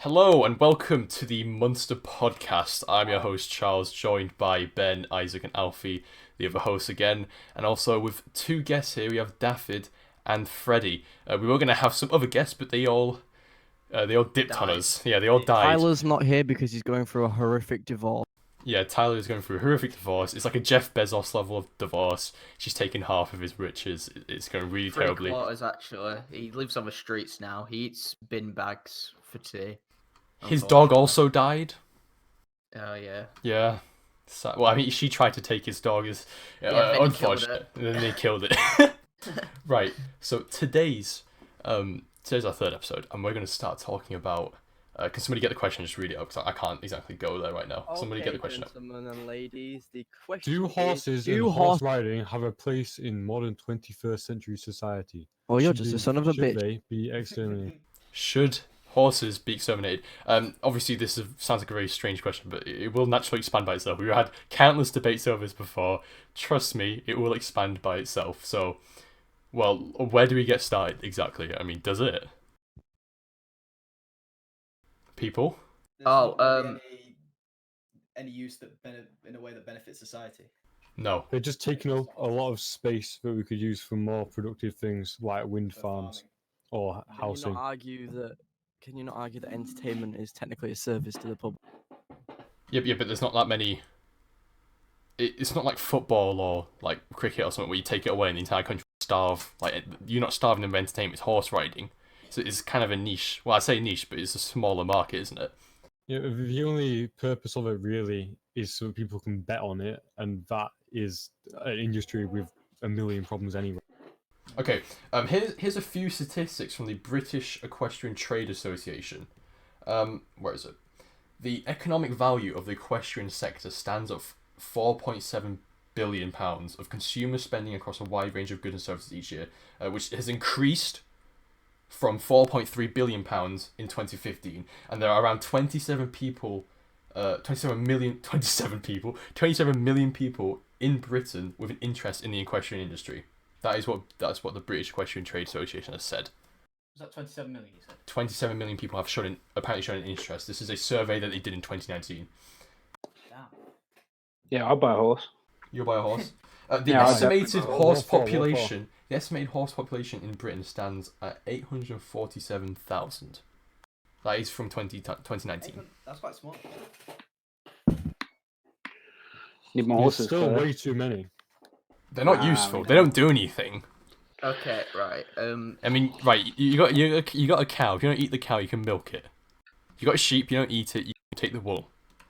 Hello and welcome to the Münster Podcast. I'm your host Charles, joined by Ben, Isaac and Alfie, the other hosts again. And also with two guests here, we have Dafydd and Freddie. We were going to have some other guests, but they all dipped on us. Yeah, they all died. Tyler's not here because he's going through a horrific divorce. Yeah, Tyler is going through a horrific divorce. It's like a Jeff Bezos level of divorce. She's taken half of his riches. It's going really terribly. 3/4 actually. He lives on the streets now. He eats bin bags for tea. His dog also died. Oh yeah. Yeah. So, well, I mean, she tried to take his dog. Is unfortunate. And then they killed it. Right. So today's our third episode, and we're going to start talking about. Can somebody get the question? Just read it up, because I can't exactly go there right now. Somebody get the question up. Gentlemen and ladies, the question Do horses and horse riding have a place in modern 21st century society? Oh, you're just a son of a bitch. Should they be exterminated? Should horses be exterminated? Obviously, sounds like a very strange question, but it will naturally expand by itself. We've had countless debates over this before. Trust me, it will expand by itself. So, well, where do we get started exactly? I mean, does it? People? Any use that in a way that benefits society? No. They're just taking up a lot of space that we could use for more productive things like wind farms or housing. Can you not argue that entertainment is technically a service to the public? Yeah, but there's not that many. It's not like football or like cricket or something where you take it away and the entire country starve. Like, you're not starving them of entertainment. It's horse riding. So it's kind of a niche. Well, I say niche, but it's a smaller market, isn't it? Yeah, the only purpose of it really is so people can bet on it, and that is an industry with a million problems anyway. Okay, here's a few statistics from the British Equestrian Trade Association. Where is it? The economic value of the equestrian sector stands at £4.7 billion of consumer spending across a wide range of goods and services each year, which has increased from £4.3 billion in 2015, and there are around 27 million people in Britain with an interest in the equestrian industry. That's what the British Equestrian Trade Association has said. Was that 27 million? You said 27 million people have apparently shown an interest. This is a survey that they did in 2019. damn. Yeah, I'll buy a horse. You'll buy a horse. The Yeah, I'll estimated definitely horse What for? population. The estimated horse population in Britain stands at 847,000. That is from 2019. That's quite small. Need more It's horses. still for way too many. They're not Wow, useful. we They don't do anything. Okay, right. I mean, right? You got a cow. If you don't eat the cow, you can milk it. You got a sheep. You don't eat it. You take the wool.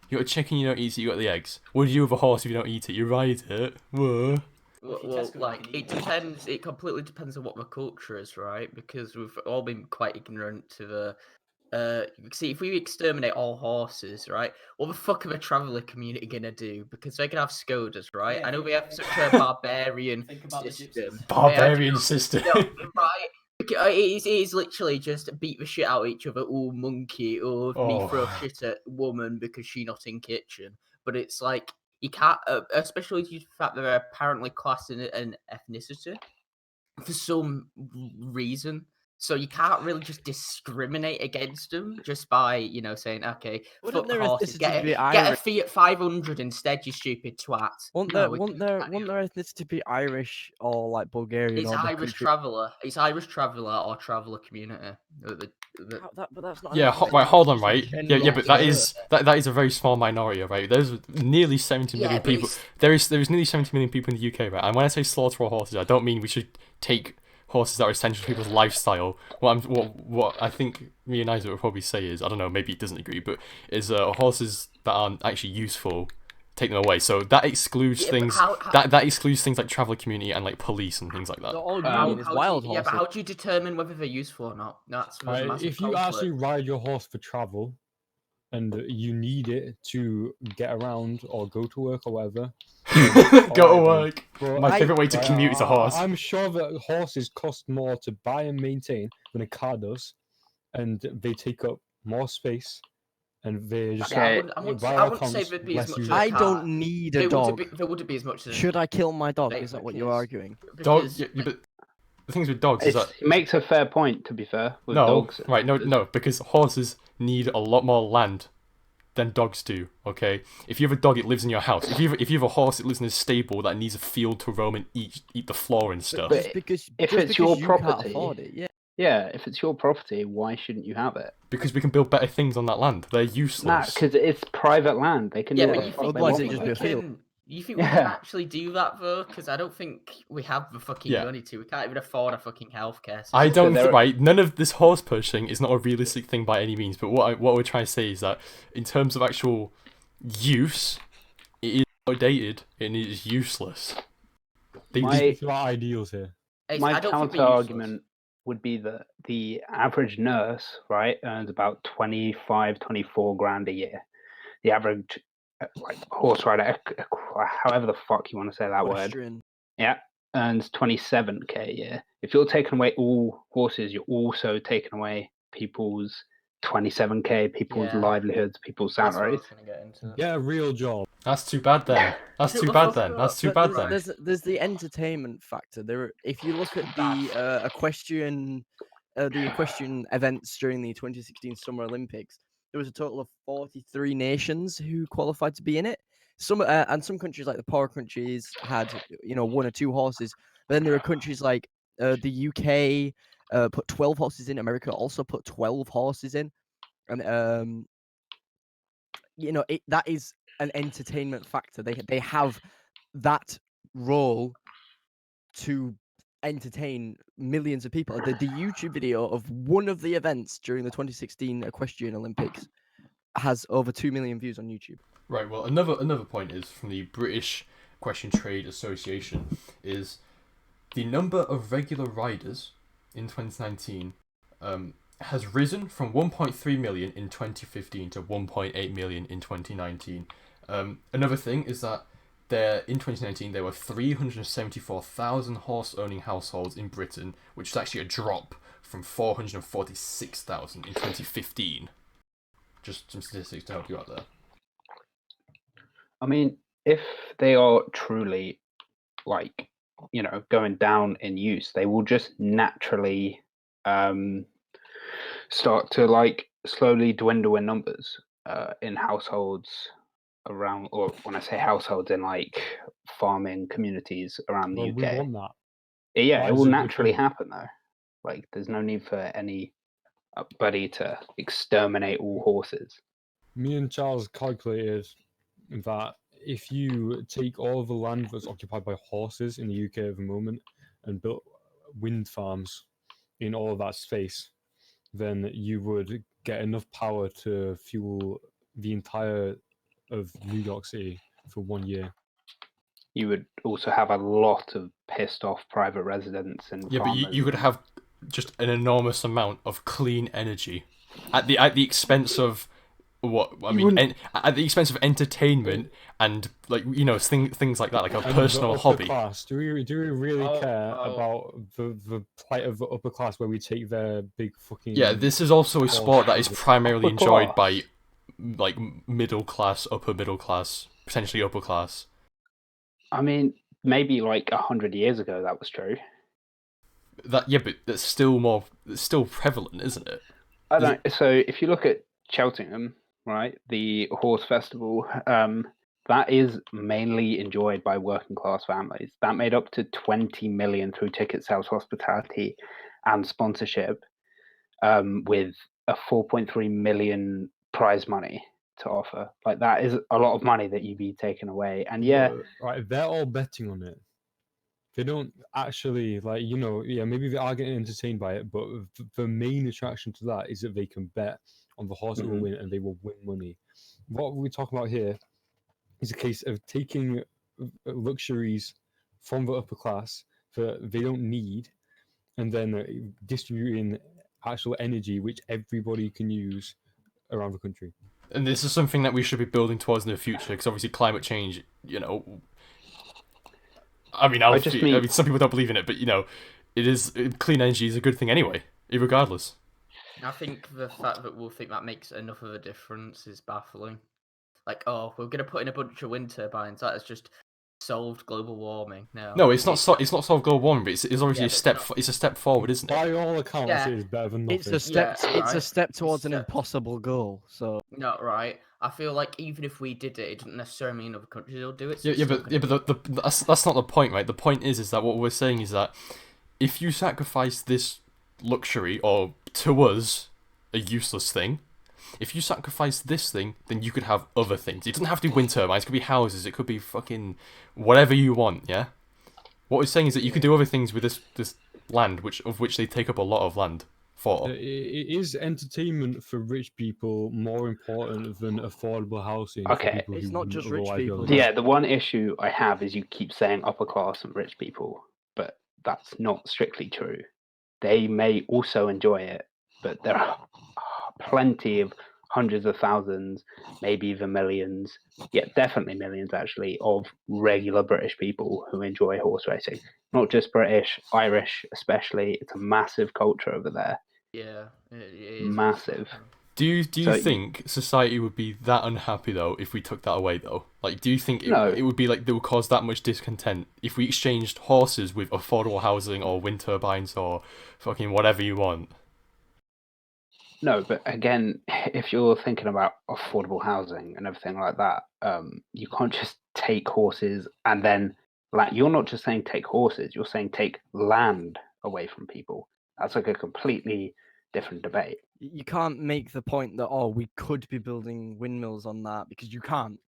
You got a chicken. You don't eat it. You got the eggs. What do you do with a horse if you don't eat it? You ride it. Whoa. Well, like, it depends. It completely depends on what the culture is, right? Because we've all been quite ignorant to the. See, if we exterminate all horses, right? What the fuck are the traveller community gonna do? Because they can have Skodas, right? Yeah, I know we have such a barbarian Think about the system. gypsies. Barbarian system. No, right? It is literally just beat the shit out of each other. Oh, monkey, or me throw shit at woman because she not in kitchen. But it's like you can't, especially due to the fact that they're apparently classed in an ethnicity for some reason. So you can't really just discriminate against them just by saying okay, Wouldn't fuck their horses, ethnicity be get a Irish? Fiat 500 instead, you stupid twat. Won't No, their ethnicity be Irish or like Bulgarian? It's or the Irish country- traveller. It's Irish traveller or traveller community. But that's not. Yeah, right. Hold on, right. Gender Yeah, but that is a very small minority, right? There's nearly 70 million but people. There's nearly 70 million people in the UK, right? And when I say slaughter all horses, I don't mean we should take horses that are essential to people's lifestyle. What I think me and Isaac would probably say is, I don't know, maybe he doesn't agree, but is horses that aren't actually useful, take them away. So that excludes things. That excludes things like traveller community and like police and things like that. All you mean is wild horses. Yeah, but how do you determine whether they're useful or not? That's a Right, massive if you conflict. actually ride your horse for travel, and you need it to get around or go to work or whatever, Go to work. But My favourite way to commute is a horse. I'm sure that horses cost more to buy and maintain than a car does, and they take up more space, and they just Okay, Okay. I wouldn't by say accounts, there'd be as less much use. as a I car. don't need a There dog. wouldn't be as much as Should I kill my dog? They- Is that what because- you're arguing? Dog. because- Yeah, but the things with dogs is that He makes a fair point, to be fair, with no, dogs. right? No, because horses need a lot more land than dogs do, okay? If you have a dog, it lives in your house. If you have a horse, it lives in a stable that needs a field to roam and eat the floor and stuff. But Just because if just it's because your you can't property- afford it, yeah. Yeah, if it's your property, why shouldn't you have it? Because we can build better things on that land. They're Nah, useless. because it's private land. They can Yeah, do but what you the fuck think, they otherwise want it'd you just with be it. a field. can, you think we can Yeah. actually do that though? Because I don't think we have the fucking Yeah. money to. We can't even afford a fucking healthcare system. I don't there are- right. None of this horse pushing is not a realistic thing by any means. But what we're trying to say is that in terms of actual use, it is outdated and it is useless. My- It's about ideals here. My I don't think counter they're useless. argument would be that the average nurse, right, earns about 25, 24 grand a year. The average, like, horse rider, however the fuck you want to say that word, Equestrian. earns 27k a year. If you're taking away all horses, you're also taking away people's 27k, people's Yeah. livelihoods, people's That's what I salaries. was gonna get into. Get a real job. That's too bad then. That's Shut too the bad fuck then. up. That's too But bad then. there's the entertainment factor. If you look at the equestrian events during the 2016 Summer Olympics, there was a total of 43 nations who qualified to be in it. Some countries, like the poorer countries, had one or two horses. But then there are countries like the UK put 12 horses in. America also put 12 horses in, and that is an entertainment factor. They have that role to entertain millions of people. The YouTube video of one of the events during the 2016 Equestrian Olympics has over 2 million views on YouTube. Right. Well, another point is from the British Equestrian Trade Association is the number of regular riders in 2019 has risen from 1.3 million in 2015 to 1.8 million in 2019. Another thing is that in 2019 there were 374,000 horse-owning households in Britain, which is actually a drop from 446,000 in 2015. Just some statistics to help you out there. I mean, if they are truly, like, going down in use, they will just naturally start to, like, slowly dwindle in numbers in households around, or when I say households, in, like, farming communities around the Well, we UK. want that. Yeah, That it is will a good naturally thing. happen though. Like, there's no need for anybody to exterminate all horses. Me and Charles calculated that if you take all of the land that's occupied by horses in the UK at the moment and built wind farms in all of that space, then you would get enough power to fuel the entire of New York City for 1 year. You would also have a lot of pissed off private residents and Yeah, but farmers. you could have just an enormous amount of clean energy at the expense of at the expense of entertainment and, like, things like that, like a And personal the upper hobby. Class. Do we really care Oh. about the plight of the upper class where we take their big fucking... Yeah, this is also a sport that is primarily Upper enjoyed by, class. like, middle class, upper middle class, potentially upper class. I mean, maybe like 100 years ago that was true. But that's still prevalent, isn't it? I don't. So if you look at Cheltenham, right, the horse festival, that is mainly enjoyed by working class families. That made up to 20 million through ticket sales, hospitality, and sponsorship, with a 4.3 million prize money to offer. Like, that is a lot of money that you'd be taking away. And yeah, Right, they're all betting on it. They don't actually, maybe they are getting entertained by it, but the main attraction to that is that they can bet on the horse who will win and they will win money. What we're talking about here is a case of taking luxuries from the upper class that they don't need and then distributing actual energy which everybody can use around the country. And this is something that we should be building towards in the future, because obviously climate change, I mean, Alfie, some people don't believe in it, but, it is, clean energy is a good thing anyway, regardless. I think the fact that we'll think that makes enough of a difference is baffling. Like, oh, we're going to put in a bunch of wind turbines. That is just solved global warming. No, it's not. It's not solved global warming, but it's obviously Yeah, a but step. it's It's a step forward, isn't it? By all accounts, Yeah. it is better than nothing. It's a step. Yeah, It's a right. step towards an Step. impossible goal. So Not right. I feel like even if we did it, it doesn't necessarily mean other countries will do it. So Yeah, it's yeah, still but gonna be- that's not the point, right? The point is that what we're saying is that if you sacrifice this luxury, or to us, a useless thing, if you sacrifice this thing, then you could have other things. It doesn't have to be wind turbines. It could be houses. It could be fucking whatever you want. Yeah. What we're saying is that you can do other things with this land, of which they take up a lot of land for. Is entertainment for rich people more important than affordable housing Okay. for people It's who not wouldn't just rich otherwise be able people, to though. Yeah, the one issue I have is you keep saying upper class and rich people, but that's not strictly true. They may also enjoy it, but there are plenty of hundreds of thousands, maybe even millions, yeah, definitely millions actually, of regular British people who enjoy horse racing. Not just British, Irish especially. It's a massive culture over there. Yeah, it is Massive. Do you So think society would be that unhappy though if we took that away though? Like, do you think No. it would be like, they would cause that much discontent if we exchanged horses with affordable housing or wind turbines or fucking whatever you want? No, but again, if you're thinking about affordable housing and everything like that, you can't just take horses and then, like, you're not just saying take horses, you're saying take land away from people. That's like a completely different debate. you can't make the point that we could be building windmills on that, because you can't.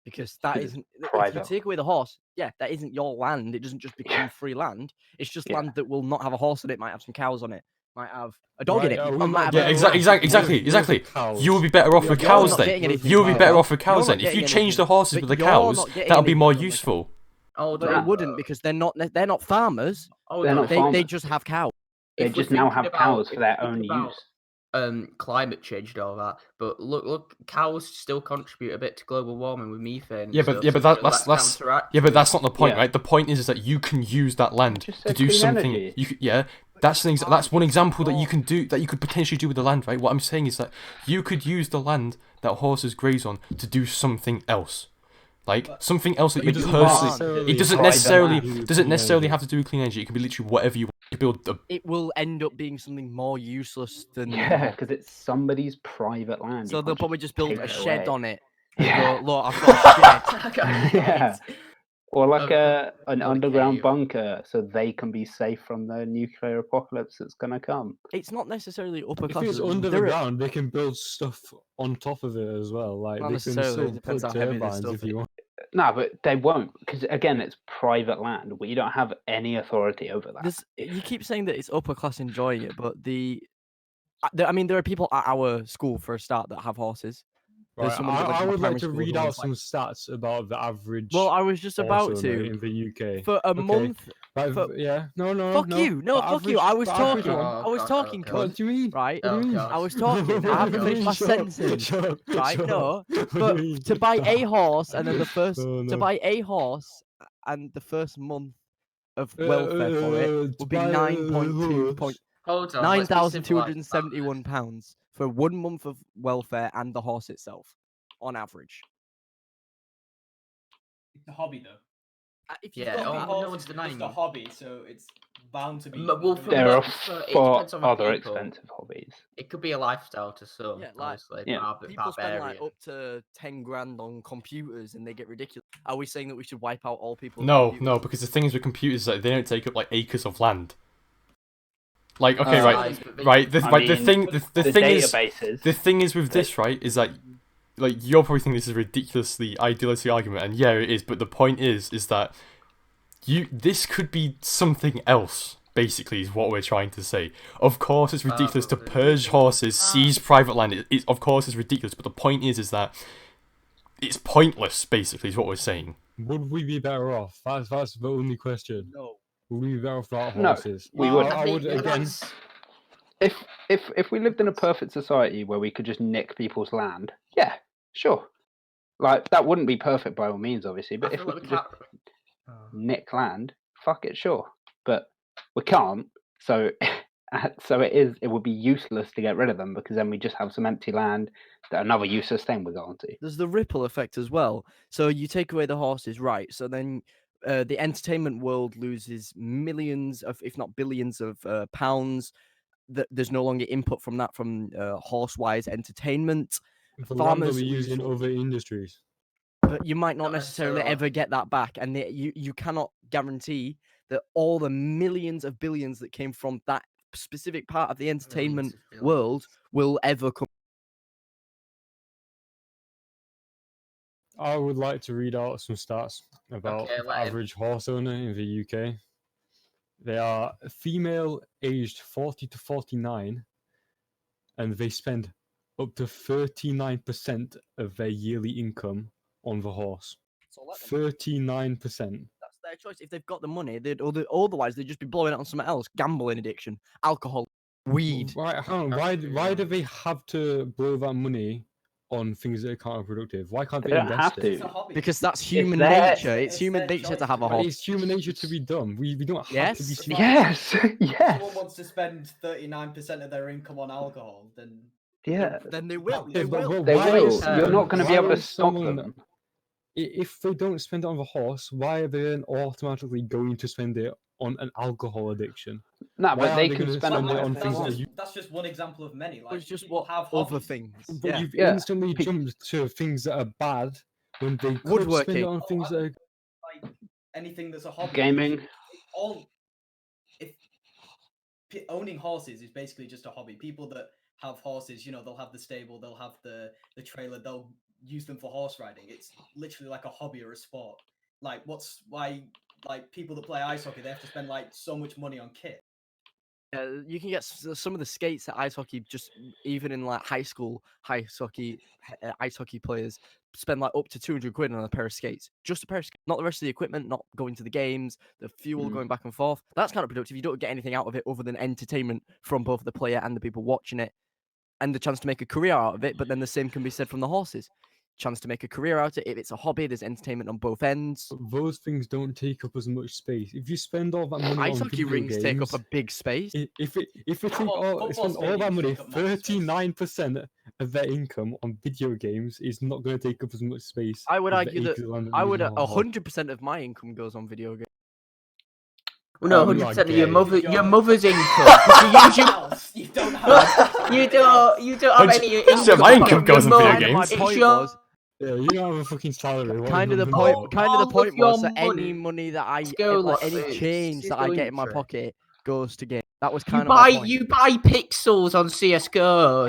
Because that 'Cause it's isn't. If you private. take away the horse, yeah, that isn't your land. It doesn't just become free land. It's just Yeah. land that will not have a horse in it. Might have some cows on it. Might have a dog in it. Right, or we might have Yeah, a exactly, giraffe. exactly. Cows. You would be better off Yeah, with you're cows not then. getting anything You would be from better that. off with cows You're then. not If you getting change the anything. horses But with the you're cows, not getting that would be more anything from the useful. Hold But on. it wouldn't, because they're not farmers. Hold They're on. not If- They farmers. just have cows. They if we're just now thinking have about- cows if for we their think own about, use. Climate change and all that, but look, cows still contribute a bit to global warming with methane. and Yeah, but stuff, so that's counteracts yeah, but it. that's not the point, Yeah. right? The point is that you can use that land Just to said do clean something. energy. You could, yeah, that's one example that you can do, that you could potentially do with the land, right? What I'm saying is that you could use the land that horses graze on to do something else, like something else that you It doesn't personally. It doesn't private necessarily land. have to do with clean energy. It can be literally whatever you want. You can build a It will end up being something more useless than. Yeah, because it's somebody's private land. So You they'll can't probably just build take a it shed away. on it. And Yeah. go, look, I've got a shed. Yeah. Or like an Like a underground cave. bunker, so they can be safe from the nuclear apocalypse that's gonna come. It's not necessarily upper If class. it's under the ground, they can build stuff on top of it as well. Like Not they can necessarily, still it depends put how heavy the turbines stuff if you is. want. No, but they won't, because again, it's private land. We don't have any authority over that. You keep saying that it's upper class enjoying it, but I mean, there are people at our school, for a start, that have horses. There's Right, somebody that went I to my would like primary to school read who out was some stats about the average. Well, I was just about horse owner to. in the UK. For a Okay. month. Like, for- yeah, no. Fuck you. No, The fuck you. average- I was the average talking. one. I was talking, okay. What cunt. do you mean? Right? Oh, I God. was talking. I haven't finished my sentence. Shut up, Right? shut No. up. What do But you mean? to buy a horse and then the first Oh, to no. buy a horse and the first month of welfare for it to would be buy a 9.2 horse. Hold on. let's be civilised about this. £9,271 for 1 month of welfare and the horse itself, on average. It's a hobby though. If Yeah, got oh, me- no Horse one's is denying just a you. hobby, so it's bound to be. Well, from There the- are so it far depends on the other people. expensive hobbies. It could be a lifestyle to some. Yeah, like- obviously, Yeah. people spend like barbarian. up to 10 grand on computers and they get ridiculous. Are we saying that we should wipe out all people? with No, computers? because the thing is with computers is that they don't take up like acres of land. Like, okay, Uh, right, Size, but they- right. The I mean, thing the is, databases. the thing is with this, right, is that, like, you're probably thinking this is a ridiculously idealistic argument, and yeah, it is. But the point is that this could be something else. Basically, is what we're trying to say. Of course, it's ridiculous to purge horses, seize private land. Of course, it's ridiculous. But the point is that it's pointless. Basically, is what we're saying. Would we be better off? That's the only question. No. Would we be better off without No, horses? we wouldn't. I would think again. that's- If we lived in a perfect society where we could just nick people's land, yeah, sure. Like that wouldn't be perfect by all means, obviously. But I if feel we like could we just can't. nick land, fuck it, sure. But we can't. So, So it would be useless to get rid of them because then we just have some empty land that another useless thing would go onto. There's the ripple effect as well. So you take away the horses, right? So then the entertainment world loses millions of, if not billions of pounds. There's no longer input from that from horse-wise entertainment. The land that Farmers we use in lose- other industries. But you might not Not necessarily necessarily. ever get that back, and you cannot guarantee that all the millions of billions that came from that specific part of the entertainment world will ever come. I would like to read out some stats about Okay, the let him. average horse owner in the UK. They are female aged 40 to 49, and they spend up to 39% of their yearly income on the horse. So let them. 39%. That's their choice. If they've got the money, otherwise they'd just be blowing it on something else: gambling addiction, alcohol, weed. Right, hang on. Why do they have to blow that money on things that are counterproductive? Why can't They they don't invest have it? It's a to. hobby. Because that's human their- nature. It's it's human their nature to choice, have a right? But horse. it's human nature to be dumb. We don't have to be Yes. stupid. Yes, If yes, someone wants to spend 39% of their income on alcohol, then yeah. Then they will. Yeah, They but will. They why will. is You're not going to be why able to is stop someone- them. If they don't spend it on the horse, why are they then automatically going to spend it on an alcohol addiction? No, Why but are they they can gonna spend spend it it on that's, things that just, you- that's just one example of many. Like, It's just people what have other hobbies. things. But Yeah. you've Yeah. instantly jumped to things that are bad when they could spend it Woodworking. on things that are. Like anything that's a hobby. Gaming. Owning horses is basically just a hobby. People that have horses, they'll have the stable, they'll have the trailer, they'll use them for horse riding. It's literally like a hobby or a sport. Like why people that play ice hockey, they have to spend like so much money on kit. You can get some of the skates at ice hockey, just even in like high school, ice hockey players spend like up to 200 quid on a pair of skates. Just a pair of skates, not the rest of the equipment, not going to the games, the fuel going back and forth. That's kind of productive. You don't get anything out of it other than entertainment from both the player and the people watching it, and the chance to make a career out of it. But then the same can be said from the horses. Chance to make a career out of it. If it's a hobby, there's entertainment on both ends. Those things don't take up as much space. If you spend all that money Ice on hockey video rings take up games, a big space. if it take Football spend all that stadiums money, take up massive space. 39% of their income on video games is not going to take up as much space. I would as the argue that acres of land I we would use on a horse. 100% of my income goes on video games. Well, no, You are 100% of your gay. mother's income. Because you You don't have. you don't have any income. my income from goes your on video mum. games. My It's point your- was Yeah, you don't have a fucking salary. what kind are of you the on point. about? Kind of the All of point was your that any money money that I go like, like any this. change It's that I your get in my interest. pocket goes to game. That was You kind of my buy point. pixels on CS:GO.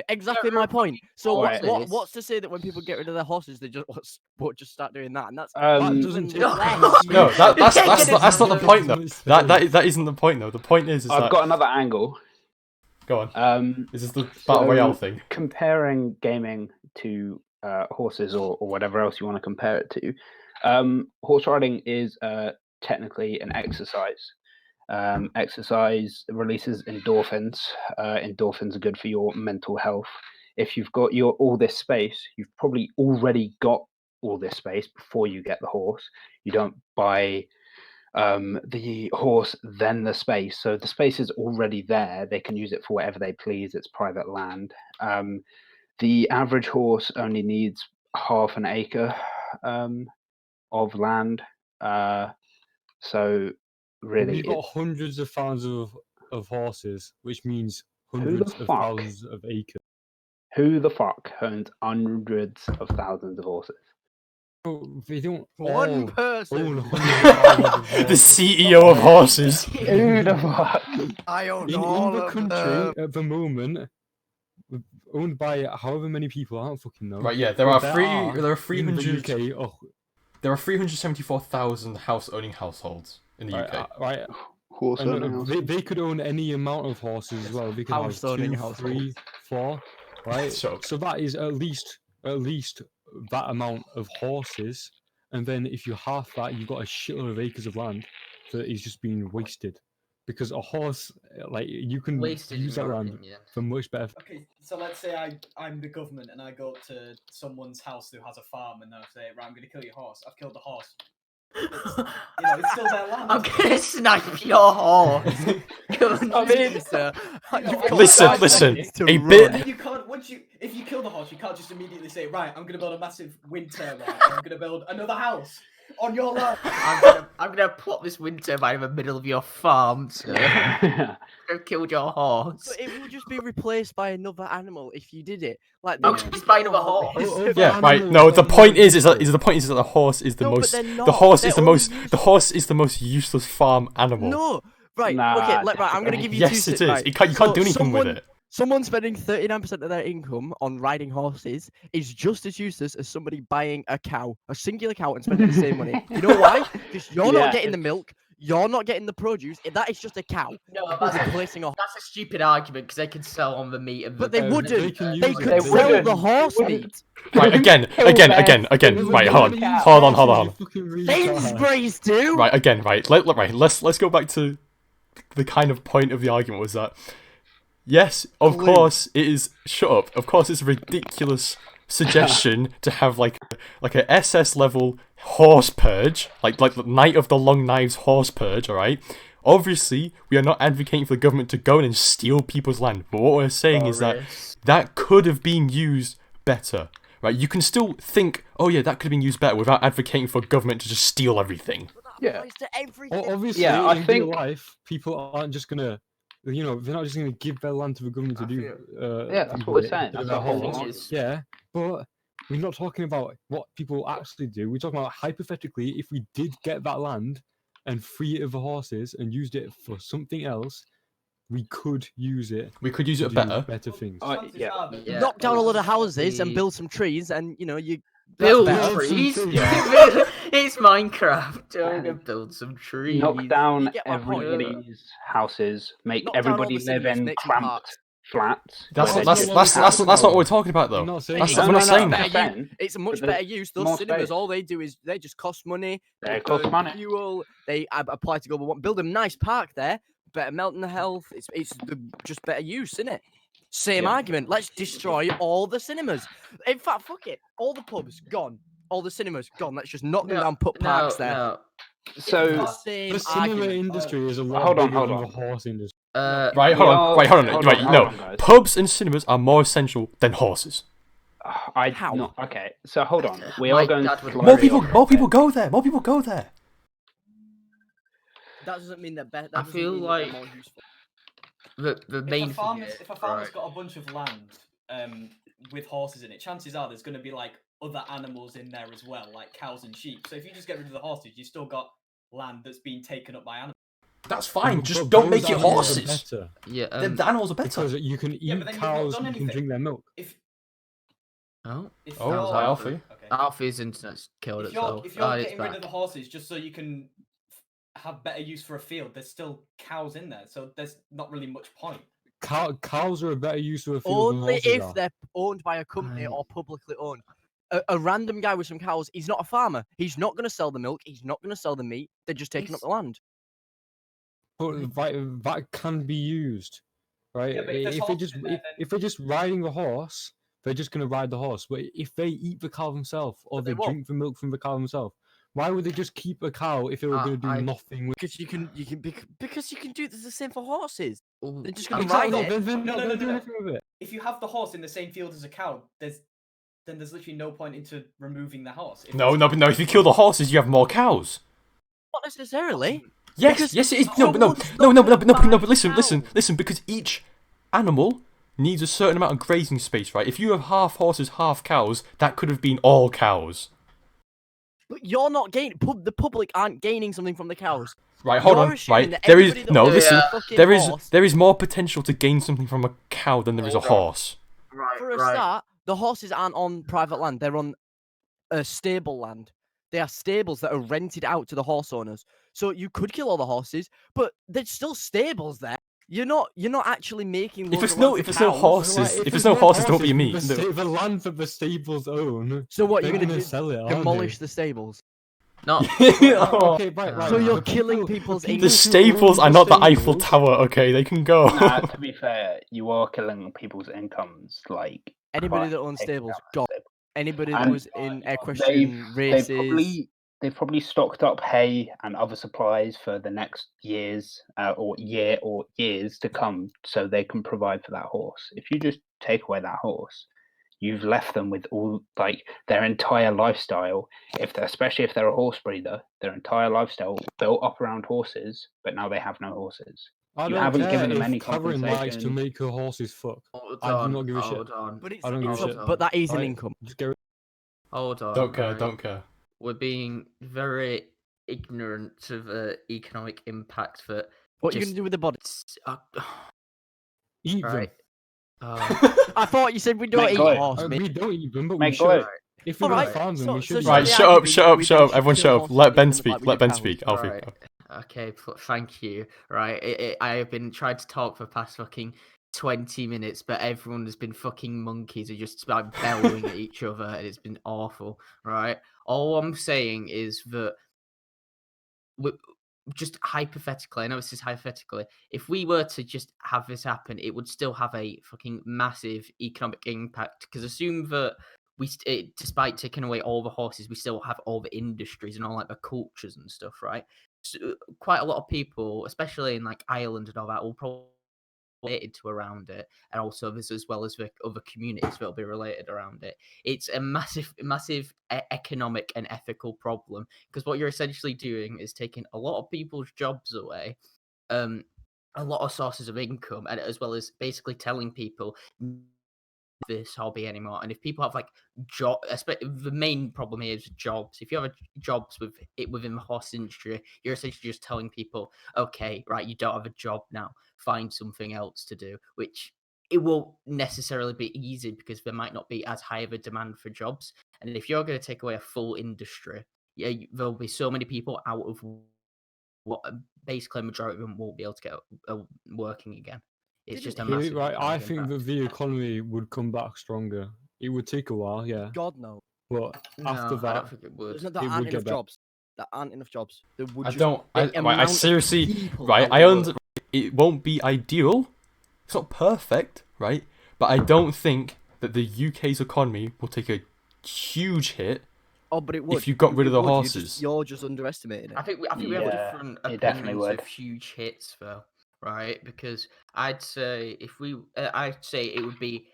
Exactly my point. So Alright. what's to say that when people get rid of their horses, they won't just start doing that? And that's That doesn't take less. up No, that's not the Take point up though. as much That space. that isn't the point though. The point is I've that got another angle. go on. Is this the battle royale thing? Comparing gaming to horses or whatever else you want to compare it to, horse riding is technically an exercise. Exercise releases endorphins. Endorphins are good for your mental health. If you've got all this space, you've probably already got all this space before you get the horse. You don't buy the horse, then the space. So the space is already there. They can use it for whatever they please. It's private land. The average horse only needs half an acre of land. So really, We've got hundreds of thousands of horses, which means the hundreds of fuck? thousands of acres. who the fuck owns hundreds of thousands of horses? They don't One all person. own hundreds of thousands of The horses. CEO of horses. Who the fuck? I own In all the of country them. at the moment, owned by however many people, I don't fucking know. Right, yeah, there but are in the 300. UK, oh, There are 374,000 house-owning households in the right, UK. right. Horse And owning houses. they could own any amount of horses as well. They could have House-owning 2, households. 3, 4, right? Sure. So that is at least that amount of horses. And then if you half that, you've got a shitload of acres of land that is just being wasted. Because a horse, like, you can Wasted in use that your land opinion. for much better. Okay, so let's say I'm the government and I go up to someone's house who has a farm and I say, right, I'm going to kill your horse. I've killed the horse. It's still their land. I'm gonna snipe your horse. I mean, sir, you've got Listen, 5 listen, seconds to a run. bit- And you can't if you kill the horse, you can't just immediately say, right, I'm gonna build a massive wind turbine. Or I'm gonna build another house on your land. I'm gonna plot this wind turbine in the middle of your farm, sir. I've killed your horse. But it will just be replaced by another animal if you did it. Like I'm the- just buying another horse. Yeah, right. No, the point is that the horse is the No, but most. they're The not. horse They're is the only most. The horse is the most useless farm animal. No, right. Nah, Okay, right. I'm gonna give you Yes, two. it is. Right. You can't So do anything with it. Someone spending 39% of their income on riding horses is just as useless as somebody buying a cow, a singular cow, and spending the same money. You know why? Because you're Yeah, not getting the milk, you're not getting the produce. That is just a cow. No, You're replacing a. that's a stupid argument because they can sell on the meat and But the they bone wouldn't. and, They use could it. sell wouldn't. the horse They wouldn't. meat. Right, again. Right, hold on. Sainsbury's do. Right, again, right. Let's go back to the kind of point of the argument was that. Yes, of Glue. course it is. Shut up. Of course, it's a ridiculous suggestion to have like a SS level horse purge, like the Night of the Long Knives horse purge. All right. Obviously, we are not advocating for the government to go in and steal people's land. But what we're saying is that could have been used better. Right? You can still think, oh yeah, that could have been used better without advocating for government to just steal everything. That Yeah. applies to everything. Obviously, Yeah, I in think- real life, people aren't just gonna, they're not just gonna give their land to the government to do. Yeah, that's what we're saying. do That's their the whole horse. argument. Yeah, but we're not talking about what people actually do. We're talking about hypothetically, if we did get that land and free it of the horses and used it for something else, we could use it. We could use to it do better. things. Yeah. Yeah. Knock down a lot of houses and The- build some trees, and you Build that's better. trees. Yeah. It's Minecraft. I'm gonna build some trees. Knock down get my point. everybody's houses, make Knock down all everybody the live cinemas, in make some cramped parks. flats. That's where not, they that's, just that's, have- that's not what we're talking about though. I'm not saying That's that. we're not saying better that. use- It's a much But better there's use. Those more cinemas, space. all they do is they just cost money. They cost burn money. Fuel. They apply to global warming. Build a nice park there. Better mental health. It's just better use, isn't it? Same Yeah. argument. Let's destroy all the cinemas. In fact, fuck it. All the pubs gone. All the cinemas gone. Let's just knock them down. Put parks there. No. So It's the same The cinema argument. industry is a lot Hold on, bigger hold than on. the horse industry. Right, hold on. Right, hold on. Right, no. guys. Pubs and cinemas are more essential than horses. How? No, okay, so hold on. We My are going dad to would slow More Very people, down. more people go there. More people go there. That doesn't mean that. That I doesn't feel mean that like- they're more useful. The main If a thing is, farmer's right. got a bunch of land with horses in it, chances are there's going to be like other animals in there as well, like cows and sheep. So if you just get rid of the horses, you've still got land that's being taken up by animals. That's fine. But Just don't those make it animals are horses. better, Yeah. The animals are better. because you can Yeah, eat but then you've not cows, done you can anything. drink their milk. If Oh, if Oh, you're, hi, Alfie. Okay. Alfie's internet's killed If you're, itself. if you're Ah, it's getting rid back. of the horses just so you can have better use for a field, there's still cows in there, so there's not really much point. Cows are a better use of a field than Only horses if are. they're owned by a company Right. or publicly owned. A random guy with some cows, he's not a farmer. He's not going to sell the milk. He's not going to sell the meat. They're just taking up the land. But that can be used, right? Yeah, but if there's If they're horses just in there, if they're just riding the horse, they're just gonna ride the horse. But if they eat the cow themselves or But they they won't. drink the milk from the cow themselves, why would they just keep a cow if they were gonna do I- nothing with? Because you can because you can do the same for horses. Ooh, They're just I'm gonna ride sorry. it. They're No, not no, gonna no, do no. anything with it. If you have the horse in the same field as a cow, there's literally no point into removing the horse. If No, it's- no. If you kill the horses, you have more cows. Not necessarily. Yes, Because yes, it is. No, but no, someone's no, not no, but gonna no, buy but listen, cows. listen. Because each animal needs a certain amount of grazing space, right? If you have half horses, half cows, that could have been all cows. But you're not gaining. The public aren't gaining something from the cows. Right, hold You're on. assuming Right, that there is everybody that no. owns Listen, a fucking there is horse- there is more potential to gain something from a cow than there is a Hold on. horse. Right, For a right. start, the horses aren't on private land. They're on stable land. They are stables that are rented out to the horse owners. So you could kill all the horses, but there's still stables there. You're not actually making. If loads it's of no, land if for it's no cows. horses, Right, if there's there's no horses, don't be horses, me. The land that the stables own. So what they're you're gonna do? sell it? aren't Demolish they? the stables. No. Oh. Okay, right. So you're the killing people- people's the The income. staples are not the Eiffel Tower, okay? They can go. To be fair, you are killing people's incomes. Like Anybody by that owns taking stables, down gone. Anybody that And was in they've equestrian races. they've probably stocked up hay and other supplies for the next years or years to come, so they can provide for that horse. If you just take away that horse, you've left them with all like their entire lifestyle. Especially if they're a horse breeder, their entire lifestyle built up around horses, but now they have no horses. I You don't haven't care given them if any Karen likes to compensation. make her horses fuck. Hold I do on, not give a shit. hold on. But it's, I don't give a it's shit. but that is an Right? income. Just get rid- Hold on. Don't care. right? Don't care. We're being very ignorant of economic impact for. What are you going to do with the body? Eat them. Right. I thought you said we don't Mate, eat go ahead. horse meat. We don't eat them, but we Mate, should. go ahead. If we're going Alright, to farm them, so- we so should. shall Right, the shut up, argument shut that up, we shut then up. should Everyone kill shut up. horses Let Ben and speak. like we Let do Ben cows. speak. Alfie. Right. Okay, thank you. Right, I have been trying to talk for the past fucking 20 minutes, but everyone has been fucking monkeys and just like bellowing at each other, and it's been awful. Right, all I'm saying is that just hypothetically, I know this is hypothetically, if we were to just have this happen, it would still have a fucking massive economic impact. Because assume that despite taking away all the horses, we still have all the industries and all like the cultures and stuff, right? So, quite a lot of people, especially in like Ireland and all that, will probably be related to around it, and also this as well as the other communities that will be related around it. It's a massive economic and ethical problem, because what you're essentially doing is taking a lot of people's jobs away, a lot of sources of income, and as well as basically telling people this hobby anymore. And if people have like the main problem here is jobs. If you have jobs within the horse industry, you're essentially just telling people, okay, right, you don't have a job now, find something else to do, which it won't necessarily be easy because there might not be as high of a demand for jobs. And if you're going to take away a full industry, there'll be so many people out of what basically a majority of them won't be able to get working again. It's just a massive Right, I economic think impact. that the economy would come back stronger. It would take a while, yeah. God no. But after No, I that, don't think it would. There's not, it there would aren't get enough better. jobs. There aren't enough jobs. There would I just, don't. the I amount of seriously. people Right, that I work. it won't be ideal. It's not perfect, right? But I don't think that the UK's economy will take a huge hit. Oh, but it would. If you got rid of the It would, horses. You're just underestimating it. I think we have different it definitely opinions would. of huge hits, though, right? Because I'd say I'd say it would be.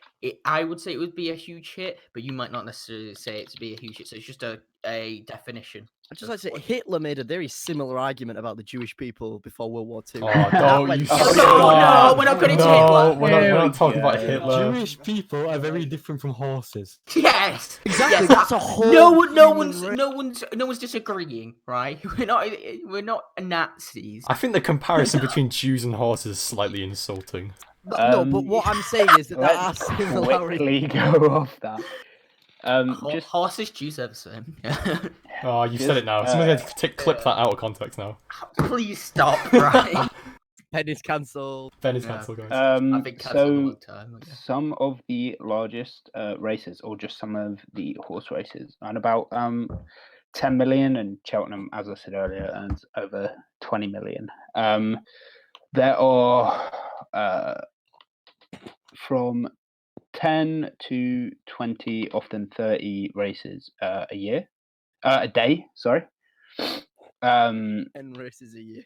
I would say it would be a huge hit, but you might not necessarily say it to be a huge hit. So it's just a definition. I'd just like to say, Hitler made a very similar argument about the Jewish people before World War II. Oh, That no, went you so no, far. no, we're not going to No, Hitler. we're not talking about Yeah. Hitler. Jewish people are very different from horses. Yes, Exactly, yes, that's a whole no human one's disagreeing, right? We're not Nazis. I think the comparison between Jews and horses is slightly insulting. No, but what I'm saying is that there are Let's similarities. quickly go off that. Just Horses, Jews are the same. Oh, you said it now. Just, Someone's going to clip that out of context now. Please stop, right? Head is cancelled. Ben is Yeah. cancelled, guys. I've been cancelled a so long time. Okay. some of the largest races, or just some of the horse races, and about 10 million, and Cheltenham, as I said earlier, earns over 20 million. There are from 10 to 20, often 30 races a day, sorry. And races a year.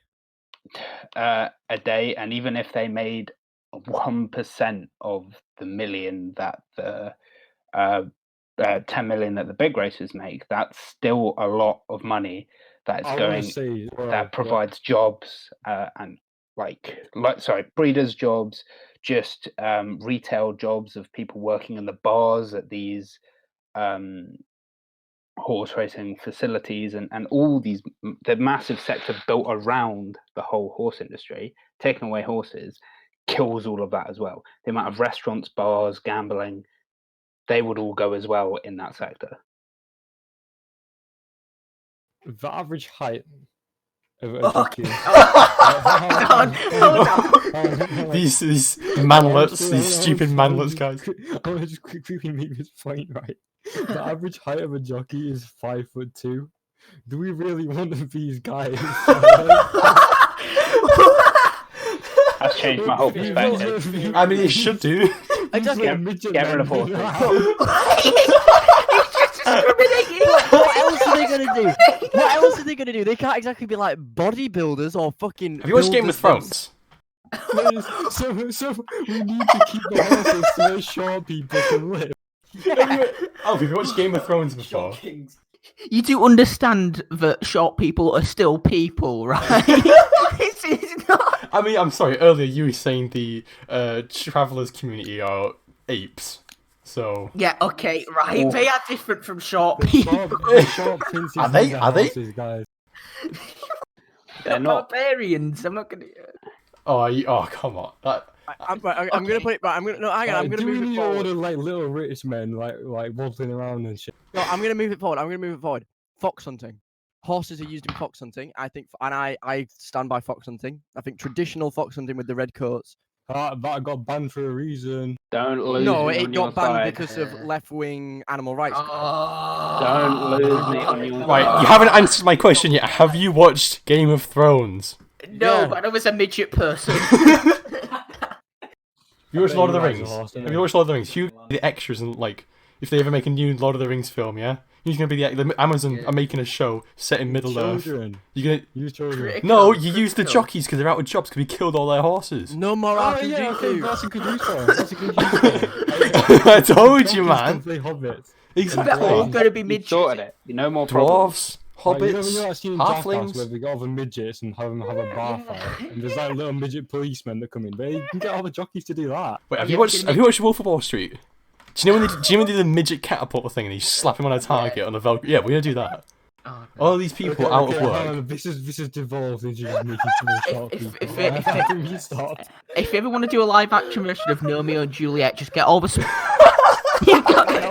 A day, and even if they made 1% of the million that the 10 million that the big races make, that's still a lot of money that's I going want to say as well, that provides jobs and breeders' jobs, just retail jobs of people working in the bars at these horse racing facilities, and all these, the massive sector built around the whole horse industry. Taking away horses kills all of that as well. The amount of restaurants, bars, gambling, they would all go as well in that sector. the average height of a Fuck. jockey. These manlets, these stupid manlets, guys. I want to just quickly make this point, right? The average height of a jockey is 5'2". Do we really want these guys? That's changed my whole perspective. I mean, it should do. Exactly. Get rid of horses. incriminating. What else are they gonna do? What else are they gonna do? They can't exactly be like bodybuilders or fucking. Have you watched Game of builders Thrones? So we need to keep the horses so that short people can live. Oh, have you watched Game of Thrones before? Short Kings. You do understand that short people are still people, right? it's not. I mean, I'm sorry. Earlier, you were saying the travelers community are apes. So Yeah, okay, right. Oh. They are different from short The people. short princes Are they? need their Are they? horses, guys. They're not. barbarians. I'm not gonna. oh, come on. I'm gonna put it right. I'm gonna hang on. I'm gonna do we move it need all forward. the like little British men like waddling around and shit? No, I'm gonna move it forward. Fox hunting. Horses are used in fox hunting. I think, and I stand by fox hunting. I think traditional fox hunting with the red coats. That got banned for a reason. Don't lose No, me it on your got banned side. because of left-wing animal rights. Don't lose me on your Right, side. you haven't answered my question yet. Have you watched Game of Thrones? No, Yeah. but I was a midget person. You watched Lord of the Rides a Rings? horse, Have innit? you watched Lord of the Rings? Who the extras and like, if they ever make a new Lord of the Rings film, yeah, who's gonna be the Amazon Yeah. are making a show set in Middle Earth. Children. You're gonna Use children. Critic. no, Critical, you use the critical. jockeys because they're out of jobs because we killed all their horses. No more Oh RPG yeah, okay, two. that's a good use for it. That's a good use for it. I told you, Donkeys can man. play hobbits. They're all Exactly. gonna be You midgets. sorted it. No more problems. Dwarves, Like, you know hobbits, that scene in Jackass where halflings. they got all the midgets and have them have a bar fight, and there's like little midget policemen that come in. They can get all the jockeys to do that. Wait, have Yeah, you watched? but Have you watched Wolf of Wall Street? Do you know when they do the midget catapult thing and you slap him on a target on a Velcro? Yeah, we're gonna do that. Oh, All these people Okay, out okay, of hang work. on, This is devolved into just making small short If- people. if- I think we stop. If you ever want to do a live action version of Romeo and Juliet, just get all the. You got it.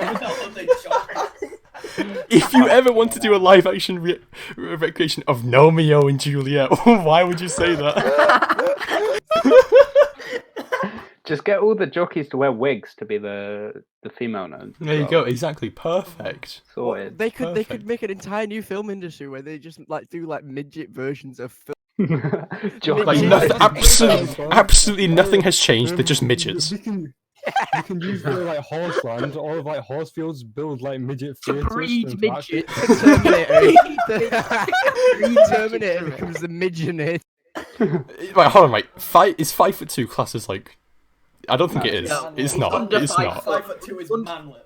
If you ever want to do a live action recreation of Romeo and Juliet, why would you say that? Just get all the jockeys to wear wigs to be the female ones. There you go. Exactly. Perfect. Sorted. They could Perfect. make an entire new film industry where they just like do like midget versions of film. Jockeys. Like Midgets. nothing, Midgets. absolutely nothing has changed. They're just midgets. We can use the like horse land or like horse fields, build like midget To theatres. breed and actually- midgets. Terminator becomes the midget. Right, hold on. Right, is 5'2" class as like? I don't think it is. No, It's it's not. under It's 5 not. 5'2" is manlet.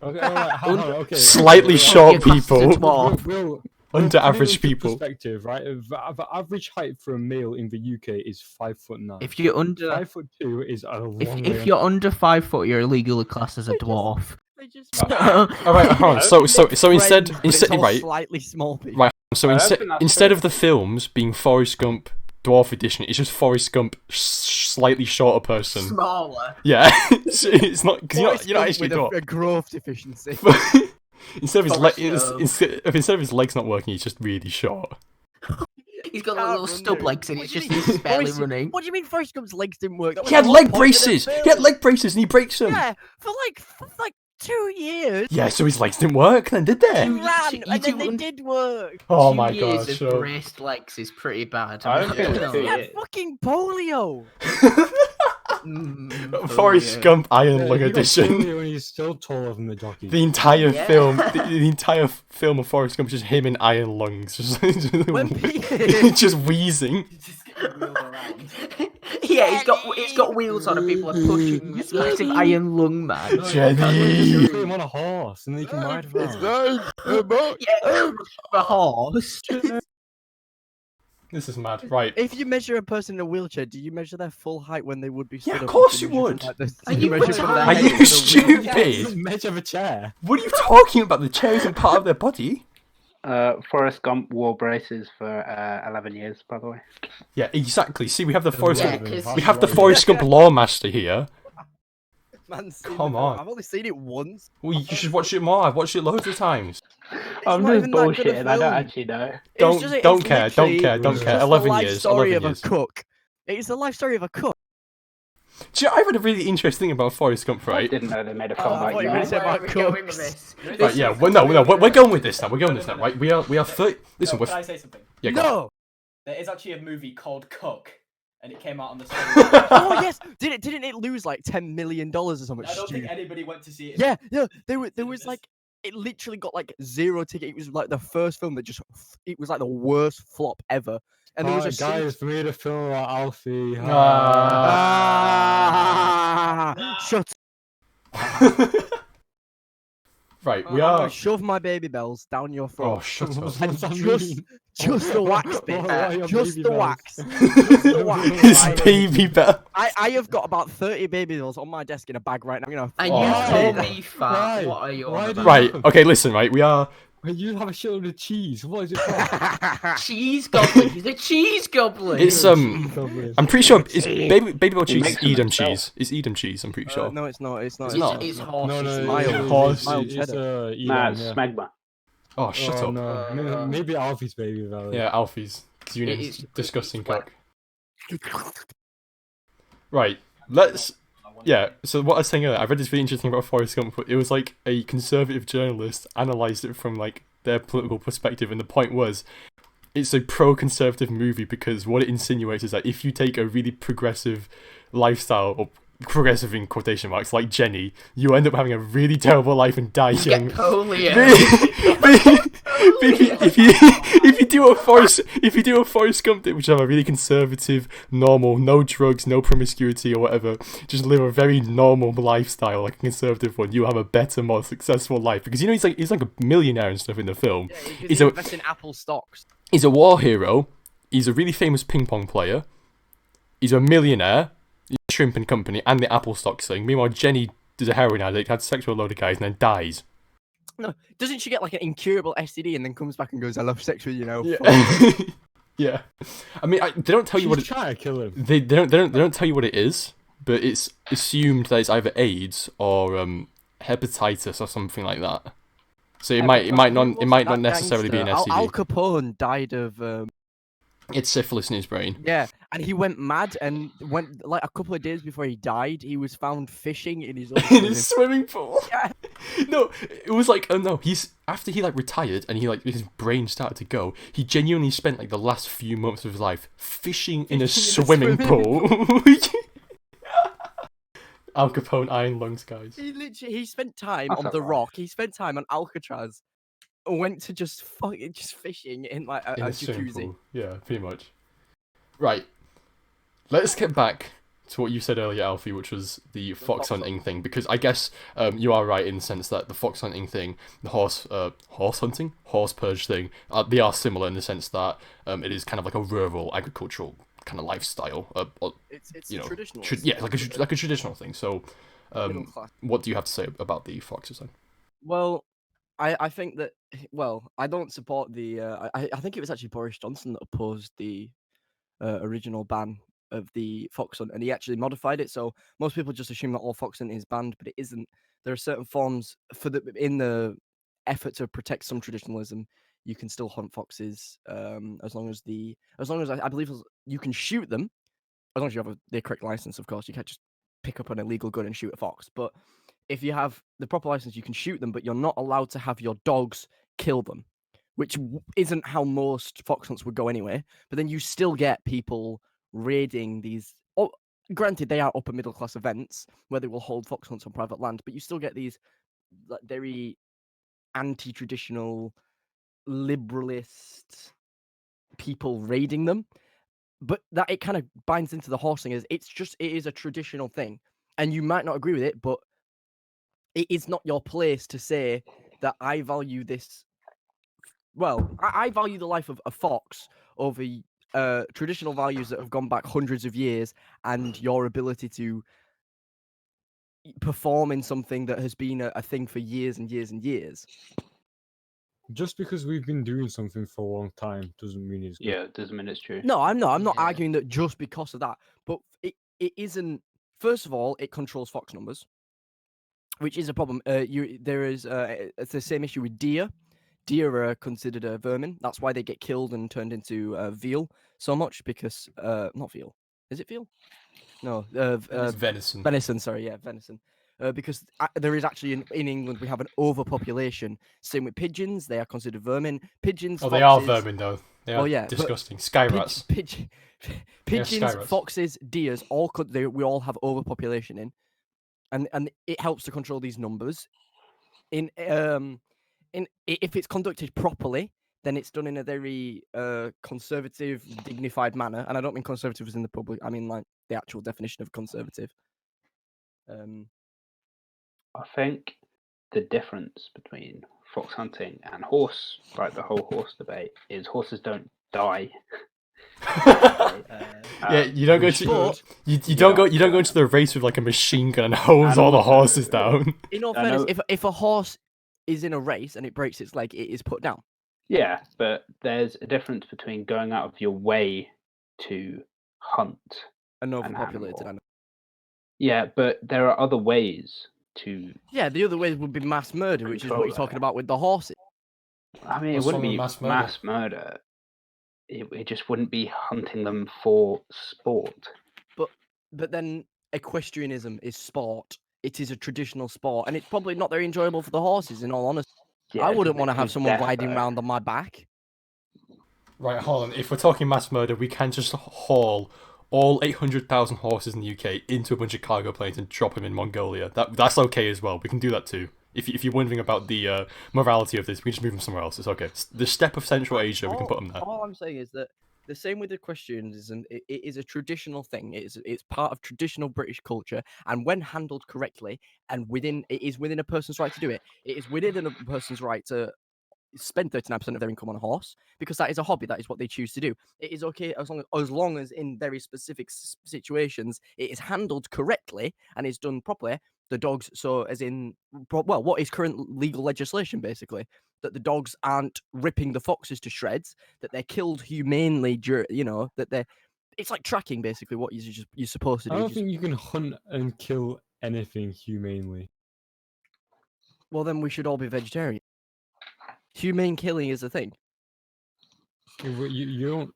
Okay, alright, hang on, okay. Slightly Right, short Your class is a people. dwarf. We'll Under put it average into people. Perspective, right? The average height for a male in the UK is 5'9". If you're under, 5'2" is a long way. if you're under 5 foot, you're illegally classed as a dwarf. They just All right, hold on. So instead, right, slightly small people. right. So I don't instead, think that's instead true. of the films being Forrest Gump Dwarf Edition, it's just Forrest Gump slightly shorter person. Smaller. Yeah, it's not because Forrest you're not Gump actually with dwarf. a growth deficiency. Instead of his Forrest instead of his legs not working, he's just really short. He's got Can't little run, stub dude. legs and What he's do you just mean? barely Forrest- running. What do you mean Forrest Gump's legs didn't work? That was He had the leg whole point of the braces. film. He had leg braces, and he breaks them. Yeah, for like 2 years. Yeah, so his legs didn't work. Then did He they? You ran, two- and you then they two- did work. Oh 2 my years god! of So braced legs is pretty bad. I don't I'm think not it's gonna 2 He lie. had years. fucking polio. Forrest Gump Iron Lung he got Edition. polio and he's still taller than the jockey. The entire Yeah. film, the entire film of Forrest Gump is just him in iron lungs, When just wheezing. Just getting wheeled around. Yeah, it's got wheels on and people are pushing this massive iron lung man. Jenny. You put him on a horse and they can ride around. Yeah, a horse. This is mad. Right. If you measure a person in a wheelchair, do you measure their full height when they would be stood Yeah, of up? course Do you would. measure from, like, Are do you measure from their Are retarded? head you to the wheel? stupid? Measure of a chair. What are you talking about? The chair isn't part of their body. Forrest Gump wore braces for 11 years, by the way. Yeah, exactly. See, we have the Forrest Yeah, Gump. 'cause- We have the Forrest Gump Lawmaster here. Man's seen Come the film. on. I've only seen it once. Well, you should watch it more. I've watched it loads of times. I'm not just even that good a bullshitting. I don't film. actually know. It's Don't just- it's don't care. Don't literally care. Don't just care. Just 11 the life years. story 11 of years. a cook. It's the life story of a cook. Do you know, I've had a really interesting thing about Forrest Gump, I right? didn't know they made a Oh, film I about thought you you. were gonna mate. say about Where are we going with cooks. this? Right, yeah. Well, no, we're going with this now. We're going with this now, right? We are 30. Listen, No, we're. can I say something? Yeah, go on. No. There is actually a movie called Cook, and it came out on the same. Oh yes. Didn't it lose like $10 million or something I don't think stupid? anybody went to see it. Yeah. There was Didn't like it literally got like 0 ticket. It was like the first film that it was like the worst flop ever. And there was a guys, we made a film about Alfie. shut. Right, we I'm are. gonna shove my baby bells down your throat. Oh, shut up. And What's that just the wax bit. What are your Just baby the bells? wax. Just the wax. His Right? baby bell. I have got about 30 baby bells on my desk in a bag right now. You know. And Oh, you okay. call me fat. Why? What are you Why on do about? Right, okay, listen, right, we are. You have a shitload of cheese. What is it called? Cheese goblin. He's a cheese goblin. It's Goblin. I'm pretty sure it's baby bell cheese makes is them Edam himself. cheese. It's Edam cheese, I'm pretty sure. No, it's not. It's not. It's not. It's horse. No, it's no, mild. it's- Horse. Mild it's cheddar. Nah, Edam, it's yeah. smegma. Oh, shut Oh, up. no. Maybe Alfie's baby belly. Yeah, Alfie's. It's It Union's is- disgusting it's wet. cock. Right, let's. Yeah, so what I was saying earlier, I read this really interesting about Forrest Gump. It was like a conservative journalist analysed it from like their political perspective, and the point was, it's a pro-conservative movie because what it insinuates is that if you take a really progressive lifestyle, or progressive in quotation marks, like Jenny, you end up having a really terrible life and die You get young. polio. If you do a Forrest Gump, which have a really conservative, normal, no drugs, no promiscuity or whatever, just live a very normal lifestyle, like a conservative one, you have a better, more successful life. Because you know he's like a millionaire and stuff in the film. He's investing in Apple stocks. He's a war hero. He's a really famous ping pong player. He's a millionaire. He's a shrimp and company and the Apple stocks thing. Meanwhile, Jenny is a heroin addict, had sex with a load of guys, and then dies. No, doesn't she get like an incurable STD and then comes back and goes, "I love sex with you now"? Yeah. Yeah. I mean, they don't tell you what She's trying to kill him. they don't tell you what it is, but it's assumed that it's either AIDS or hepatitis or something like that. So it might not necessarily be an STD. Al Capone died of It's syphilis in his brain. yeah, and he went mad and went like a couple of days before he died. He was found fishing in his own In his swimming pool. Yeah. No, it was like, oh no, he's after he like retired and he like his brain started to go. He genuinely spent like the last few months of his life fishing in a swimming pool. Al Capone iron lungs, guys. He spent time That's on not the right. Rock. He spent time on Alcatraz. Went to just fishing in like a In a swimming jacuzzi. pool. Yeah, pretty much. Right. Let's get back to what you said earlier, Alfie, which was the fox hunting thing. Because I guess you are right in the sense that the fox hunting thing, the horse purge thing, they are similar in the sense that it is kind of like a rural agricultural kind of lifestyle. It's you know, traditional. like a traditional thing. So, middle class. what do you have to say about the foxes then? Well, I think that I don't support the. I think it was actually Boris Johnson that opposed the original ban of the fox hunt, and he actually modified it. So most people just assume that all fox hunting is banned, but it isn't. There are certain forms in the effort to protect some traditionalism. You can still hunt foxes as long as I believe you can shoot them as long as you have the correct license. Of course, you can't just pick up an illegal gun and shoot a fox, but if you have the proper license, you can shoot them, but you're not allowed to have your dogs kill them, which isn't how most fox hunts would go anyway. But then you still get people raiding these. Oh, granted, they are upper middle class events where they will hold fox hunts on private land, but you still get these like, very anti-traditional, liberalist people raiding them. But that it kind of binds into the horse thing. It is a traditional thing, and you might not agree with it, but it is not your place to say that I value this. Well, I value the life of a fox over traditional values that have gone back hundreds of years, and your ability to perform in something that has been a thing for years and years and years. Just because we've been doing something for a long time doesn't mean it's good. Yeah, it doesn't mean it's true. No, I'm not Yeah. arguing that just because of that, but it isn't. First of all, it controls fox numbers, which is a problem. It's the same issue with deer. Deer are considered a vermin. That's why they get killed and turned into veal so much because not veal. Is it veal? No, It's venison. venison. Sorry, yeah, venison. Because there is actually in England we have an overpopulation. Same with pigeons; they are considered vermin. Pigeons. Oh, they are foxes- vermin though. They are yeah, but disgusting. Sky rats. Pigeons, skyrats. foxes, deers, we all have overpopulation in, and it helps to control these numbers. In if it's conducted properly, then it's done in a very conservative, dignified manner. And I don't mean conservative as in the public. I mean like the actual definition of conservative. I think the difference between fox hunting and horse, like the whole horse debate, is horses don't die. Yeah, you don't go to you don't go into the race with like a machine gun and hose all the horses down. In all fairness, if a horse is in a race and it breaks its leg, it is put down. Yeah, but there's a difference between going out of your way to hunt An overpopulated animal. animal. Yeah, but there are other ways to. Yeah, the other way would be mass murder, which is what you're talking about with the horses. I mean, it What's wouldn't wrong be with mass murder. It just wouldn't be hunting them for sport. But then equestrianism is sport. It is a traditional sport, and it's probably not very enjoyable for the horses. In all honesty, Yeah, I it's wouldn't a want to bit have too someone death, riding though. around on my back. Right, hold on. If we're talking mass murder, we can just haul all 800,000 horses in the UK into a bunch of cargo planes and drop them in Mongolia. That's okay as well. We can do that too. If you're wondering about the morality of this, we can just move them somewhere else. It's okay. The steppe of Central Asia, we can put them there. All I'm saying is that the same with equestrianism, it is a traditional thing. It's part of traditional British culture, and when handled correctly, and it is within a person's right to do it. It is within a person's right to spend 39% of their income on a horse, because that is a hobby. That is what they choose to do. It is okay as long as in very specific situations it is handled correctly and is done properly. The dogs, so as in, well, what is current legal legislation basically, that the dogs aren't ripping the foxes to shreds, that they're killed humanely, that they're. It's like tracking basically what you're supposed to do. I don't think you can hunt and kill anything humanely. Well, then we should all be vegetarian. Humane killing is a thing. We don't.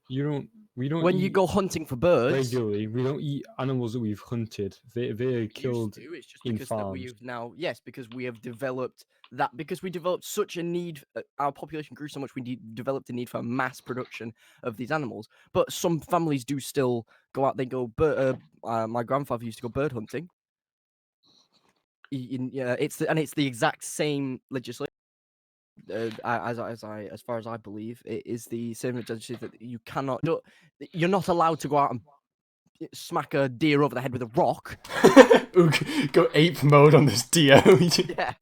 When you eat go hunting for birds, regularly, we don't eat animals that we've hunted. They're killed it's just in because that farms. we've now, yes, because we have developed that, because we developed such a need. Our population grew so much, we developed a need for mass production of these animals. But some families do still go out. They go. My grandfather used to go bird hunting. It's the exact same legislation. As far as I believe, it is the same legislation that you're not allowed to go out and smack a deer over the head with a rock. Go ape mode on this deer. Yeah,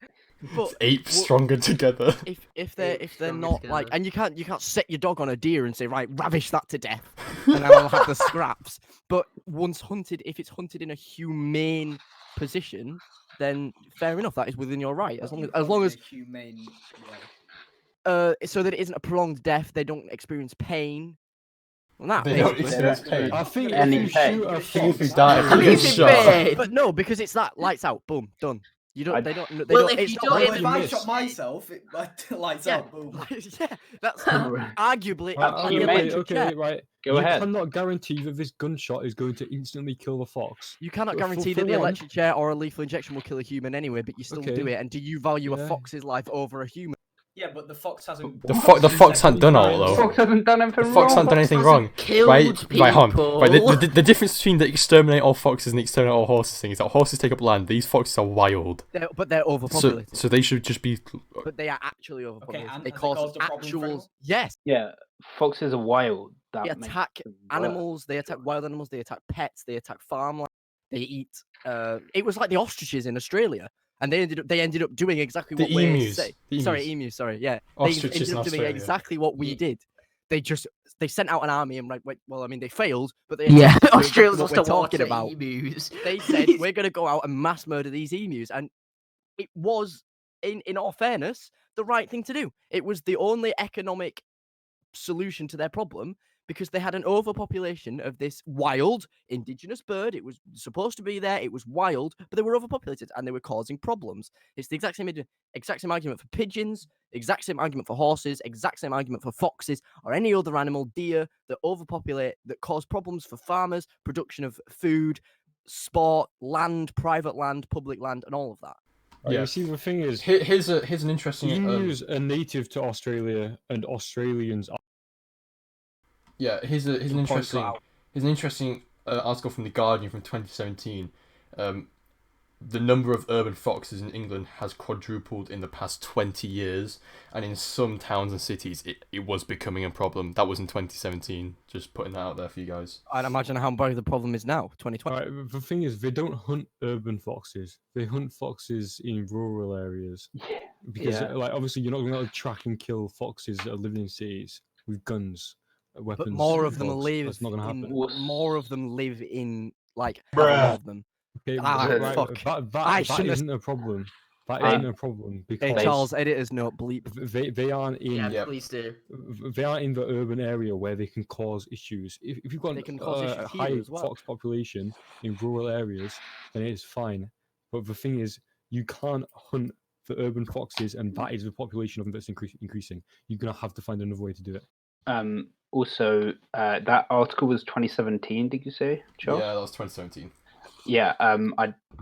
but apes stronger together. If they're not together. like, and you can't set your dog on a deer and say, right, ravish that to death, and I'll have the scraps. But if it's hunted in a humane position, then fair enough, that is within your right, as long as humane way. so that it isn't a prolonged death, they don't experience pain. Well, They don't basically. experience pain. I think Any if you pay. shoot a If you fox, die, if you get shot. But no, because it's that lights out, boom, done. You don't. They don't. They Well, don't. if It's you not don't- like Well, if if I miss. shot myself, it lights Yeah. out. Boom. yeah, that's arguably. Well, you electric may- okay, chair. right. Go you ahead. cannot guarantee that this gunshot is going to instantly kill the fox. You cannot But for- guarantee for that the one- electric chair or a lethal injection will kill a human anyway, but you still do Okay. it. And do you value a Yeah. fox's life over a human? Yeah, but the fox hasn't. The fox hasn't done all The though. fox hasn't done anything The wrong. fox hasn't done anything wrong. Killed Right, hold on. Right, people. the difference between the exterminate all foxes and the exterminate all horses thing is that horses take up land. These foxes are wild. But they're overpopulated. So they should just be. But they are actually overpopulated. and They has it cause caused a problem for actual. anyone? Yes, Yeah, foxes are wild. That they makes attack them worse. animals. They attack wild animals. They attack pets. They attack farmland. They eat. It was like the ostriches in Australia, and they ended up doing exactly The what we emus. say. The Sorry, emus. emus. Sorry, yeah. Ostriches They ended in up doing Australia. exactly what we did. They sent out an army and well, I mean, they failed, but they Yeah, ended up doing Australia's what lost we're a war talking to about. emus. They said we're going to go out and mass murder these emus, and it was, in all fairness, the right thing to do. It was the only economic solution to their problem, because they had an overpopulation of this wild indigenous bird. It was supposed to be there. It was wild, but they were overpopulated and they were causing problems. It's the exact same argument for pigeons, exact same argument for horses, exact same argument for foxes or any other animal, deer, that overpopulate, that cause problems for farmers, production of food, sport, land, private land, public land, and all of that. Right, Yeah. You see, the thing is, Here's an interesting. emus are native to Australia, and Australians are. Yeah, here's an point interesting. out. Here's an interesting article from the Guardian from 2017. the number of urban foxes in England has quadrupled in the past 20 years, and in some towns and cities it was becoming a problem. That was in 2017, just putting that out there for you guys. I'd imagine how big the problem is now, 2020. Right, the thing is, they don't hunt urban foxes. They hunt foxes in rural areas. Yeah. Because, Yeah. like, obviously, you're not going to track and kill foxes that are living in cities with guns, weapons. But more of them dogs. live That's not going to in happen. more of them live in like more of them. Okay, right, fuck. I that shouldn't have- isn't a problem. That Hey- isn't a problem Hey, because Charles, editor's note, bleep. they aren't in Yeah, Yep. please do. they aren't in the urban area where they can cause issues. If you've got They can cause a issues here high as well. fox population in rural areas, then it's fine. But the thing is, you can't hunt the urban foxes, and that is the population of them that's increasing. You're gonna have to find another way to do it. Also, that article was 2017. Did you say, Charles? Yeah, that was 2017. Yeah.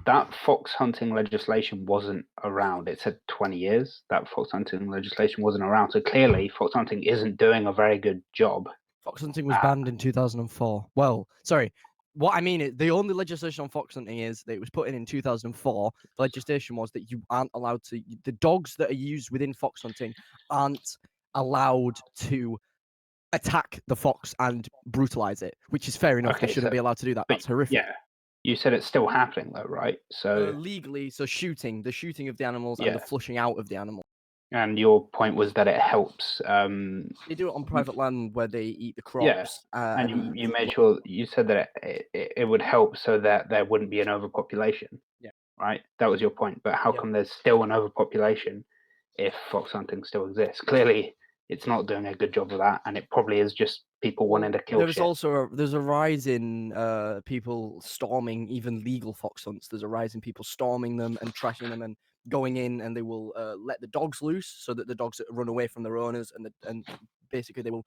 That fox hunting legislation wasn't around. It said 20 years. That fox hunting legislation wasn't around. So clearly, fox hunting isn't doing a very good job. Fox hunting was banned in 2004. Well, sorry. What I mean is the only legislation on fox hunting is that it was put in 2004. The legislation was that you aren't allowed to. The dogs that are used within fox hunting aren't allowed to attack the fox and brutalize it, which is fair enough. Okay, They shouldn't so- be allowed to do that. but That's horrific. Yeah. You said it's still happening though, right? So, Legally, so the shooting of the animals and Yeah. the flushing out of the animal. and your point was that it helps. They do it on private land where they eat the crops. And you made sure you said that it would help so that there wouldn't be an overpopulation. Yeah. Right. That was your point. But how Yeah. come there's still an overpopulation if fox hunting still exists? Clearly, it's not doing a good job of that, and it probably is just people wanting to kill There's shit. also there's a rise in people storming even legal fox hunts. There's a rise in people storming them and trashing them and going in, and they will let the dogs loose so that the dogs run away from their owners, and basically they will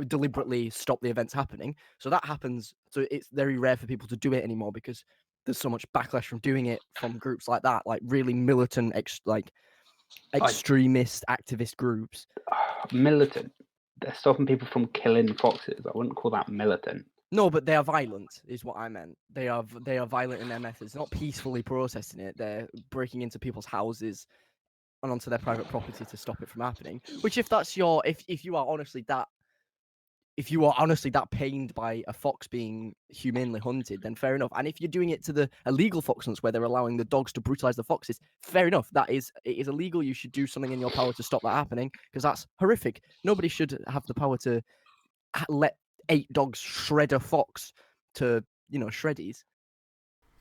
deliberately stop the events happening. So that happens. So it's very rare for people to do it anymore because there's so much backlash from doing it from groups like that, like really militant, extremist activist groups. Militant. They're stopping people from killing foxes. I wouldn't call that militant. No, but they are violent, is what I meant. They are violent in their methods, not peacefully processing it. They're breaking into people's houses and onto their private property to stop it from happening. Which, if you are honestly that pained by a fox being humanely hunted, then fair enough. And if you're doing it to the illegal fox hunts where they're allowing the dogs to brutalize the foxes, fair enough. It is illegal. You should do something in your power to stop that happening because that's horrific. Nobody should have the power to let 8 dogs shred a fox to shreddies.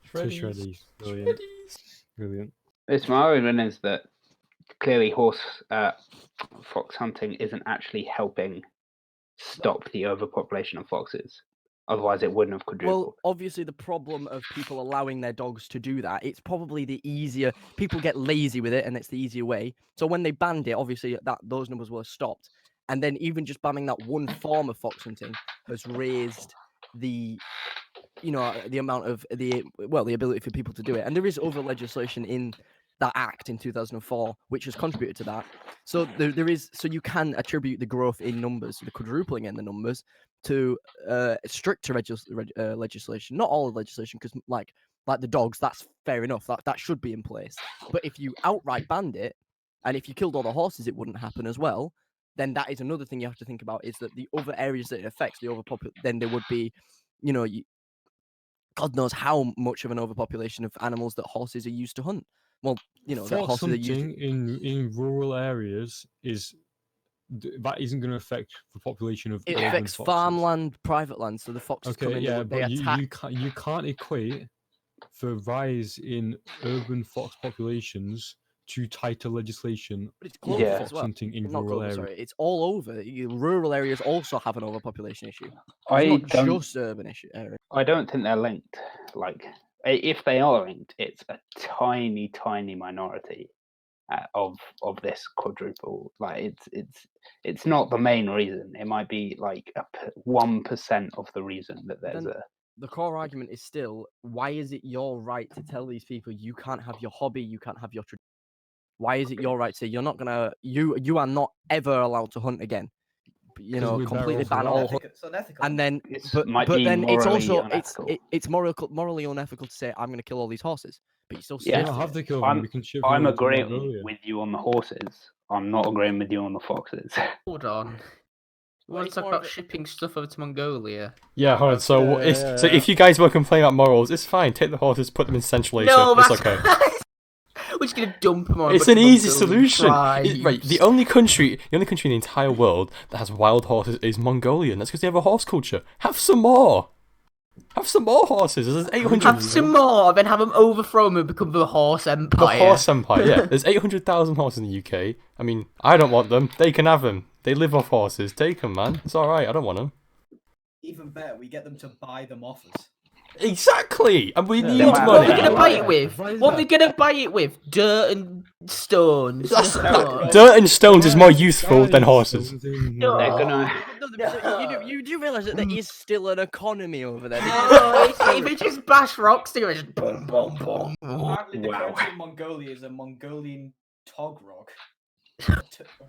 Shreddies. Brilliant. Brilliant. It's my argument is that clearly fox hunting isn't actually helping stop the overpopulation of foxes. Otherwise, it wouldn't have quadrupled. Well, obviously, the problem of people allowing their dogs to do that, it's probably the easier. People get lazy with it, and it's the easier way. So when they banned it, obviously those numbers were stopped. And then even just banning that one form of fox hunting has raised the amount of the ability for people to do it. And there is other legislation in that act in 2004 which has contributed to that. So there is, so you can attribute the growth in numbers, the quadrupling in the numbers, to stricter legislation. Not all legislation, because like the dogs, that's fair enough. That should be in place. But if you outright banned it, and if you killed all the horses, it wouldn't happen as well. Then that is another thing you have to think about, is that the other areas that it affects, the then there would be, God knows how much of an overpopulation of animals that horses are used to hunt. Well, that Fox horses are used. hunting in rural areas that isn't going to affect the population of It urban affects foxes. farmland, private land. So the foxes come Okay, in, yeah, they but attack. you can't equate the rise in urban fox populations to tighter legislation But it's for global Yeah. as fox well. hunting in Not rural global, areas. sorry. It's all over. Rural areas also have an overpopulation issue. It's I not don't. just urban issue area. I don't think they're linked. Like, if they are linked, it's a tiny, tiny minority of this quadruple. Like, it's not the main reason. It might be like 1% of the reason that there's Then the core argument is still, why is it your right to tell these people you can't have your hobby, you can't have your tradition? Why is it your right to say you're not gonna, you are not ever allowed to hunt again? you 'Cause know, we're better completely off ban without all. it. So unethical. And then, It's but might but be then it's morally also unethical. it's morally unethical to say I'm going to kill all these horses, but you still Yeah. We still don't have to kill I'm- them. We can ship I'm them to agreeing Mongolia. with you on the horses. I'm not agreeing with you on the foxes. Hold on. We Well, want it's to talk more about of a- shipping stuff over to Mongolia. Yeah, hold on. So Yeah, what is yeah, so yeah. if you guys were complaining about morals, it's fine. Take the horses, put them in Central Asia. No, it's that's okay. We're just gonna dump them on. It's a an bunch of easy Mongolian solution. Right, the tribes. only country in the entire world that has wild horses is Mongolia, and that's because they have a horse culture. Have some more. Have some more horses. There's 800. Have some more, then have them overthrow them and become the horse The empire. horse empire. Yeah, there's 800,000 horses in the UK. I mean, I don't want them. They can have them. They live off horses. Take them, man. It's all right. I don't want them. Even better, we get them to buy them off us. Exactly, and we Yeah, need then What are money. we gonna buy it Why with? is What are we that? gonna buy it with? Dirt and stones. No. Dirt and stones is more useful than horses. No. They're gonna. You do realise that there is still an economy over there. No, if it just bash rocks together, just boom, boom, boom. Apparently, the Wow. currency in Mongolia is a Mongolian tog rock.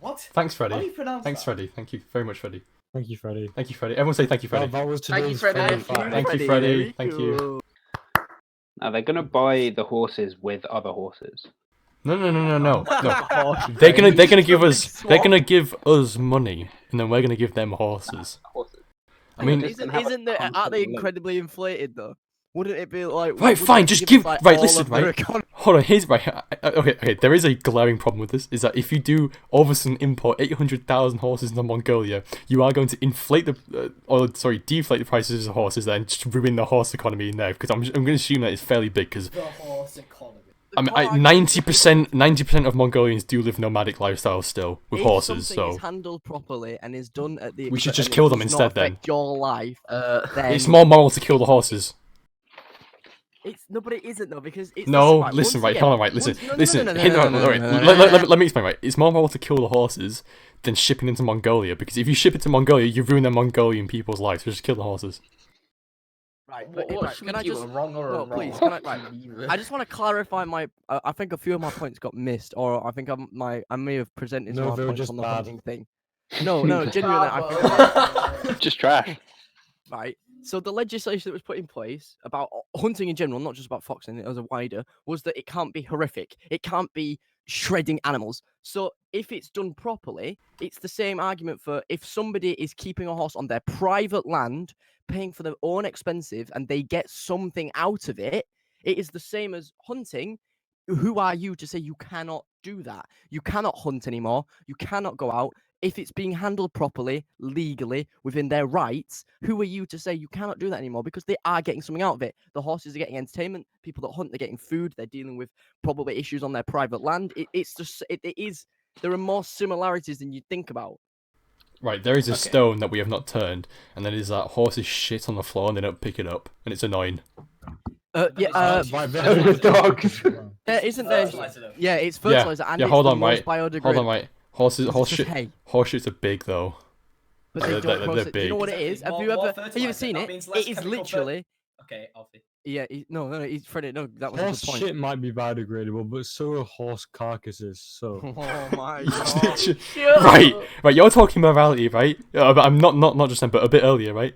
What? Thanks, How do Freddie. you pronounce Thanks, that? Freddie. Thank you very much, Freddie. Thank you, Freddie. Thank you, Freddie. Everyone say thank you, Freddie. That was Thank you, today's Freddie. Freddie Thank you. fact. Thank you, Freddie. Thank you. Now they're gonna buy the horses with other horses. No. No. Horse They're gonna trade. give us. Swap. They're gonna give us money, and then we're gonna give them horses. Horses. I mean, just gonna have a isn't they, aren't they constant link. incredibly inflated though? Wouldn't it be like Right, wouldn't fine, they just us, give- like, right, all listen, of their right. economy? hold on. Here's right. Okay. There is a glaring problem with this. Is that if you do all of a sudden import 800,000 horses into Mongolia, you are going to inflate deflate the prices of horses, then just ruin the horse economy in there. Because I'm going to assume that it's fairly big. Because The horse economy. I mean, 90% of Mongolians do live nomadic lifestyles still with If horses. something is So handled properly and is done at the We should and just it kill them does not instead, then. affect your life, then it's more moral to kill the horses. It's no, but it isn't though because it's No, right, listen, once right, again- hold on, right, listen, once- no, no, listen. no, no, Hey, no, no, no, no, no, right, no, no, no. let me explain, right. It's more moral to kill the horses than shipping into Mongolia, because if you ship it to Mongolia, you ruin the Mongolian people's lives, so just kill the horses. Right, What, but, right, should can we I do? just A wrong or a no, wrong? please, can I, right, I just want to clarify my. I think a few of my points got missed, or I think I may have presented some No, of they my were points just on the bad. hunting thing. No, genuinely. Just trash. Right. So the legislation that was put in place about hunting in general, not just about foxing, as a wider, was that it can't be horrific. It can't be shredding animals. So if it's done properly, it's the same argument for if somebody is keeping a horse on their private land, paying for their own expensive, and they get something out of it, it is the same as hunting. Who are you to say you cannot do that? You cannot hunt anymore. You cannot go out. If it's being handled properly, legally, within their rights, who are you to say you cannot do that anymore? Because they are getting something out of it. The horses are getting entertainment. People that hunt, they're getting food. They're dealing with probably issues on their private land. It's just, it is, there are more similarities than you'd think about. Right, there is a Okay. stone that we have not turned, and then is that horses shit on the floor and they don't pick it up, and it's annoying. Dogs. There isn't there? Fertilizer them. Yeah, it's Yeah, fertilizer and yeah, it's hold the on, most right. biodegradable. Hold on, right. Horse It's just shit. hay, Horse shits are big though. but they They're- don't they're process. Do you know big. what it is? Exactly, Have you more ever fertilizer, seen that it? means less It is chemical fer- literally. Okay, Alfie. Yeah, no, he's Freddie. No, that was a Horse good point. shit might be biodegradable, but so are horse carcasses. So Oh my god. Right. You're talking morality, right? But I'm not just then, but a bit earlier, right?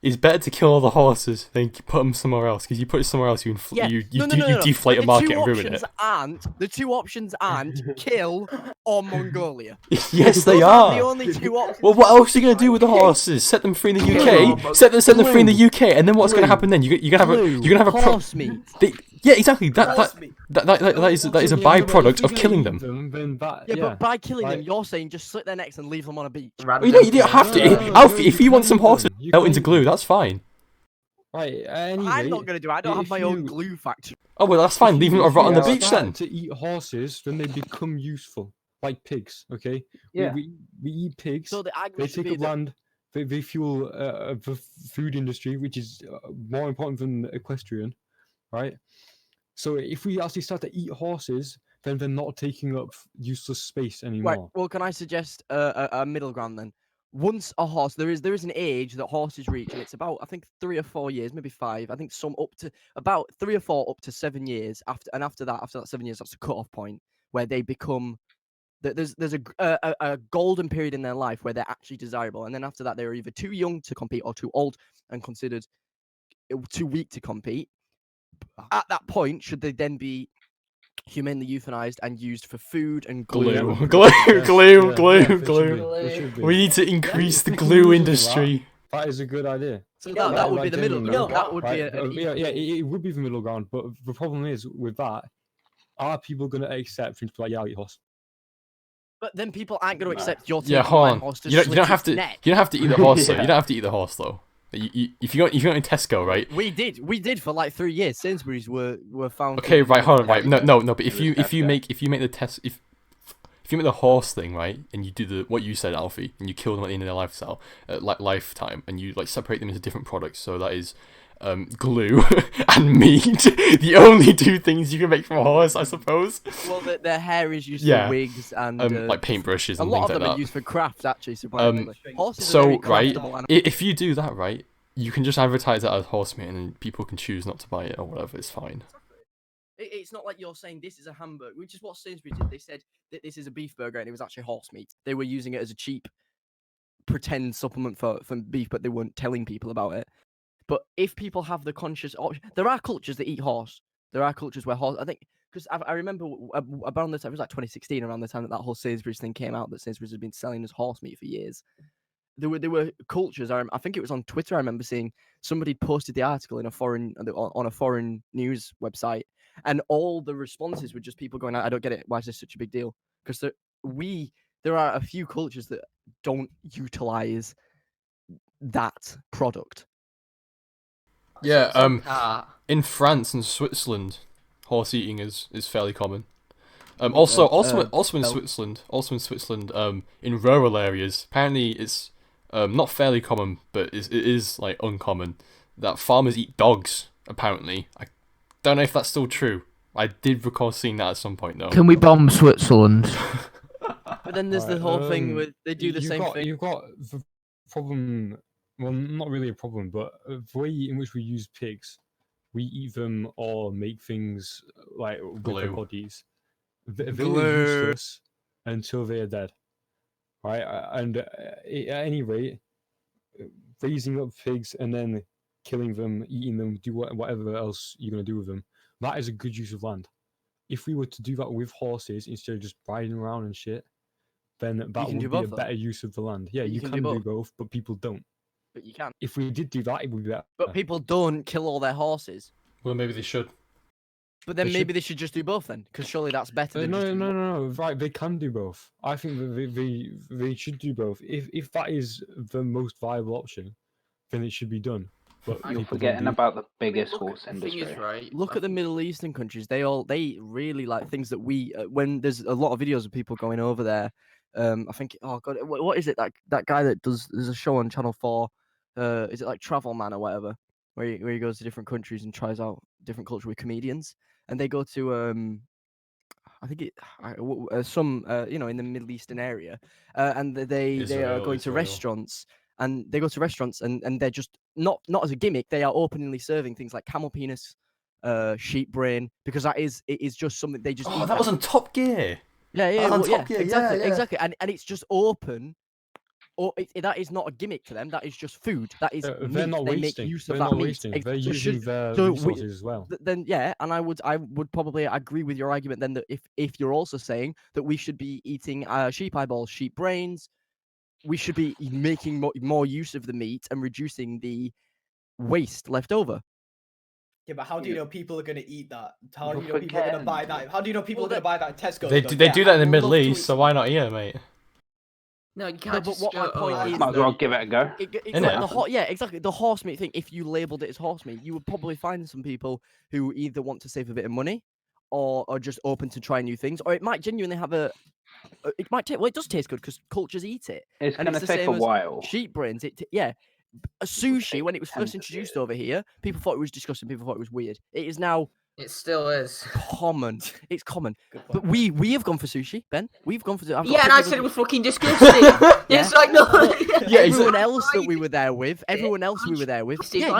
It's better to kill all the horses than put them somewhere else, because you put it somewhere else, you Yeah. you No, no, no, no. deflate a The market two and ruin options it. The two options aren't kill or Mongolia. Yes, they Those are. the only two options. Well, what else are you gonna do with the horses? Set them free in the UK. Set them free in the UK, and then what's gonna happen then? You're gonna have a horse meat. Yeah, exactly. That Horse meat. is a byproduct of killing them. Then Yeah, but by killing them, like- you're saying just slit their necks and leave them on a beach. Well, you don't have to. No, Alfie, if you want some horses you melt can- into glue, that's fine. Right. Anyway, I'm not gonna do it. I don't have if my own you- glue factory. Oh well, that's fine. Leave them to rot on the beach start then. to eat horses, then they become useful, like pigs. Okay. Yeah. We eat pigs. So the They argument should take be up that land. They fuel the food industry, which is more important than equestrian, right? So if we actually start to eat horses, then they're not taking up useless space anymore. right. Well, can I suggest a middle ground then? Once a horse, there is an age that horses reach, and it's about I think 3 or 4 years, maybe 5. I think some up to about 3 or 4 up to 7 years after, and after that 7 years, that's a cut-off point where they become There's a golden period in their life where they're actually desirable, and then after that they're either too young to compete or too old and considered too weak to compete. At that point, should they then be humanely euthanized and used for food and glue? Glue. We need to increase the glue industry. That is a good idea. So that would be the middle ground. That would be it would be the middle ground. But the problem is with that, are people going to accept things like I'll eat horse? But then people aren't going to accept your take. Yeah, hold on. You don't have to. You don't have to eat the horse though. You don't have to eat the horse though. If you go in Tesco, right? We did for like 3 years. Sainsbury's were found. Okay, right, hold on, right. No. But if you make the test, if you make the horse thing, right, and you do what you said, Alfie, and you kill them at the end of their lifetime, and you like separate them into different products, so that is glue and meat, the only two things you can make from a horse, I suppose. Well, their hair is used for wigs and like paintbrushes and things like that. A lot of them are used for crafts, actually. Surprisingly, horses are very craftable animals. If you do that, right, you can just advertise that as horse meat, and then people can choose not to buy it or whatever. It's fine. It's not like you're saying this is a hamburger, which is what Sainsbury's did. They said that this is a beef burger, and it was actually horse meat. They were using it as a cheap pretend supplement for beef, but they weren't telling people about it. But if people have the conscious option, there are cultures that eat horse. There are cultures where horse, I think, because I remember about the time, it was like 2016, around the time that whole Sainsbury's thing came out, that Sainsbury's had been selling as horse meat for years. There were cultures. I think it was on Twitter. I remember seeing somebody posted the article on a foreign news website, and all the responses were just people going, "I don't get it. Why is this such a big deal?" Because there are a few cultures that don't utilize that product. Yeah, in France and Switzerland, horse eating is fairly common. Also in Switzerland, in rural areas, apparently it's not fairly common, but it is like uncommon that farmers eat dogs. Apparently, I don't know if that's still true. I did recall seeing that at some point though. Can we bomb Switzerland? But then there's the whole thing with they do the same thing. You've got the problem. Well, not really a problem, but the way in which we use pigs, we eat them or make things like with their bodies. They're useless until they are dead, right? And at any rate, raising up pigs and then killing them, eating them, do whatever else you're going to do with them, that is a good use of land. If we were to do that with horses instead of just riding around and shit, then that would be a better use of the land. Yeah, you can do both, but people don't. But you can. If we did do that, it would be better. But people don't kill all their horses. Well, maybe they should. But then maybe they should just do both then, because surely that's better than No. Right, they can do both. I think that they should do both. If that is the most viable option, then it should be done. But you're forgetting about the biggest horse industry. Look at the Middle Eastern countries. They really like things that we. When there's a lot of videos of people going over there. I think. Oh God, what is it? That guy that does. There's a show on Channel 4. Is it like Travel Man or whatever, where he goes to different countries and tries out different culture with comedians, and they go to I think some in the Middle Eastern area, and they are going to restaurants, and they go to restaurants and they're just not as a gimmick, they are openly serving things like camel penis, sheep brain, because it is just something they just. Oh, that was on Top Gear. Exactly, and it's just open. Or that is not a gimmick to them. That is just food. That is they're meat. not they wasting. make use They're of that not meat. wasting. They're using their resources as well. Then and I would probably agree with your argument then that if you're also saying that we should be eating sheep eyeballs, sheep brains, we should be making more use of the meat and reducing the waste left over. Yeah, but how do you know people are going to eat that? How do you know people are going to buy that? How do you know people are going to buy that at Tesco? They do that in the Middle East, so why not here, mate? No, you can't. But what my point is, might as well give it a go. It's like exactly. The horse meat thing. If you labelled it as horse meat, you would probably find some people who either want to save a bit of money, or are just open to trying new things, or it might genuinely have a. It might take. Well, it does taste good because cultures eat it. It's going to take a while. Sheep brains. A sushi, when it was first introduced over here, people thought it was disgusting. People thought it was weird. It is now. It still is common. It's common. But we have gone for sushi, Ben. We've gone for. And I said it was fucking disgusting. It's like no. Everyone else that we were there with. Yeah,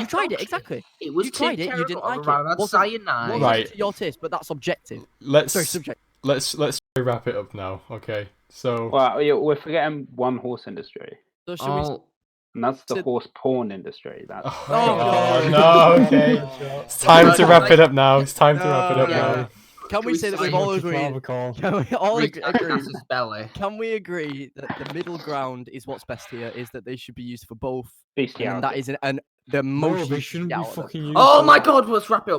you tried it exactly. It was you tried it. You didn't like it. Cyanide. Right. Your taste, but that's objective. Let's let's wrap it up now. Okay, so Well, we're forgetting one horse industry, So should we? Oh, and that's the Sit- horse porn industry. That's oh no, okay, it's time to wrap it up now. It's time to wrap it up Yeah. now. Can we say that we've all agreed? Can we all agree? Cass's belly. Can we agree that the middle ground is what's best here? Is that they should be used for both? bestiality. And that is the No, most they you shouldn't get be out of them. fucking used. Oh for- my god, let's wrap it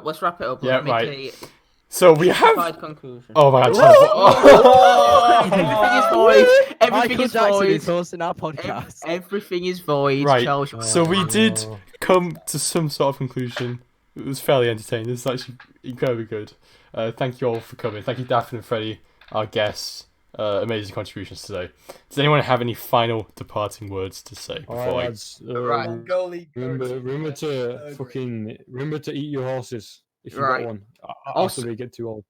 up. Yeah, Let's right. make a So we have. justified conclusion. Oh my god. Everything is void. Everything Michael is Jackson is void. hosting our podcast. Everything is void. Right, Charles. so we did Oh. come to some sort of conclusion. It was fairly entertaining. This is actually incredibly good. Thank you all for coming. Thank you, Dafydd and Freddie, our guests. Amazing contributions today. Does anyone have any final departing words to say before Alright, I... lads. Right. Goalie. Remember to eat your horses if you Right. got one. Also- After they get too old.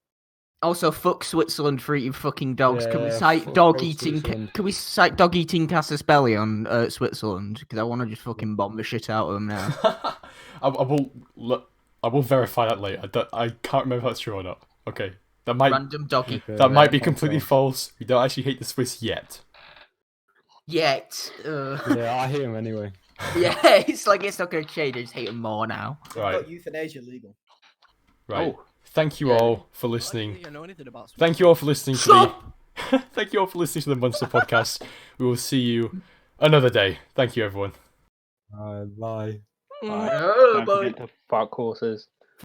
Also, fuck Switzerland for eating fucking dogs. Can we Yeah, cite fuck dog both eating? Switzerland. Can we cite dog eating Casus Belli on Switzerland? Because I want to just fucking bomb the shit out of them now. I will verify that later. I can't remember if that's true or not. Okay, that might Random doggy. that might be Yeah, completely fuck false. We don't actually hate the Swiss yet. Yet. Yeah, I hate him anyway. Yeah, it's like it's not going to change. I just hate them more now. Right, Got euthanasia legal. right. Oh. Thank you Yeah. all for I don't listening. think I know anything about Thank you all for listening to Stop! the. Thank you all for listening to the Münster Podcast. We will see you another day. Thank you, everyone. Bye. Oh, Don't forget to fuck horses.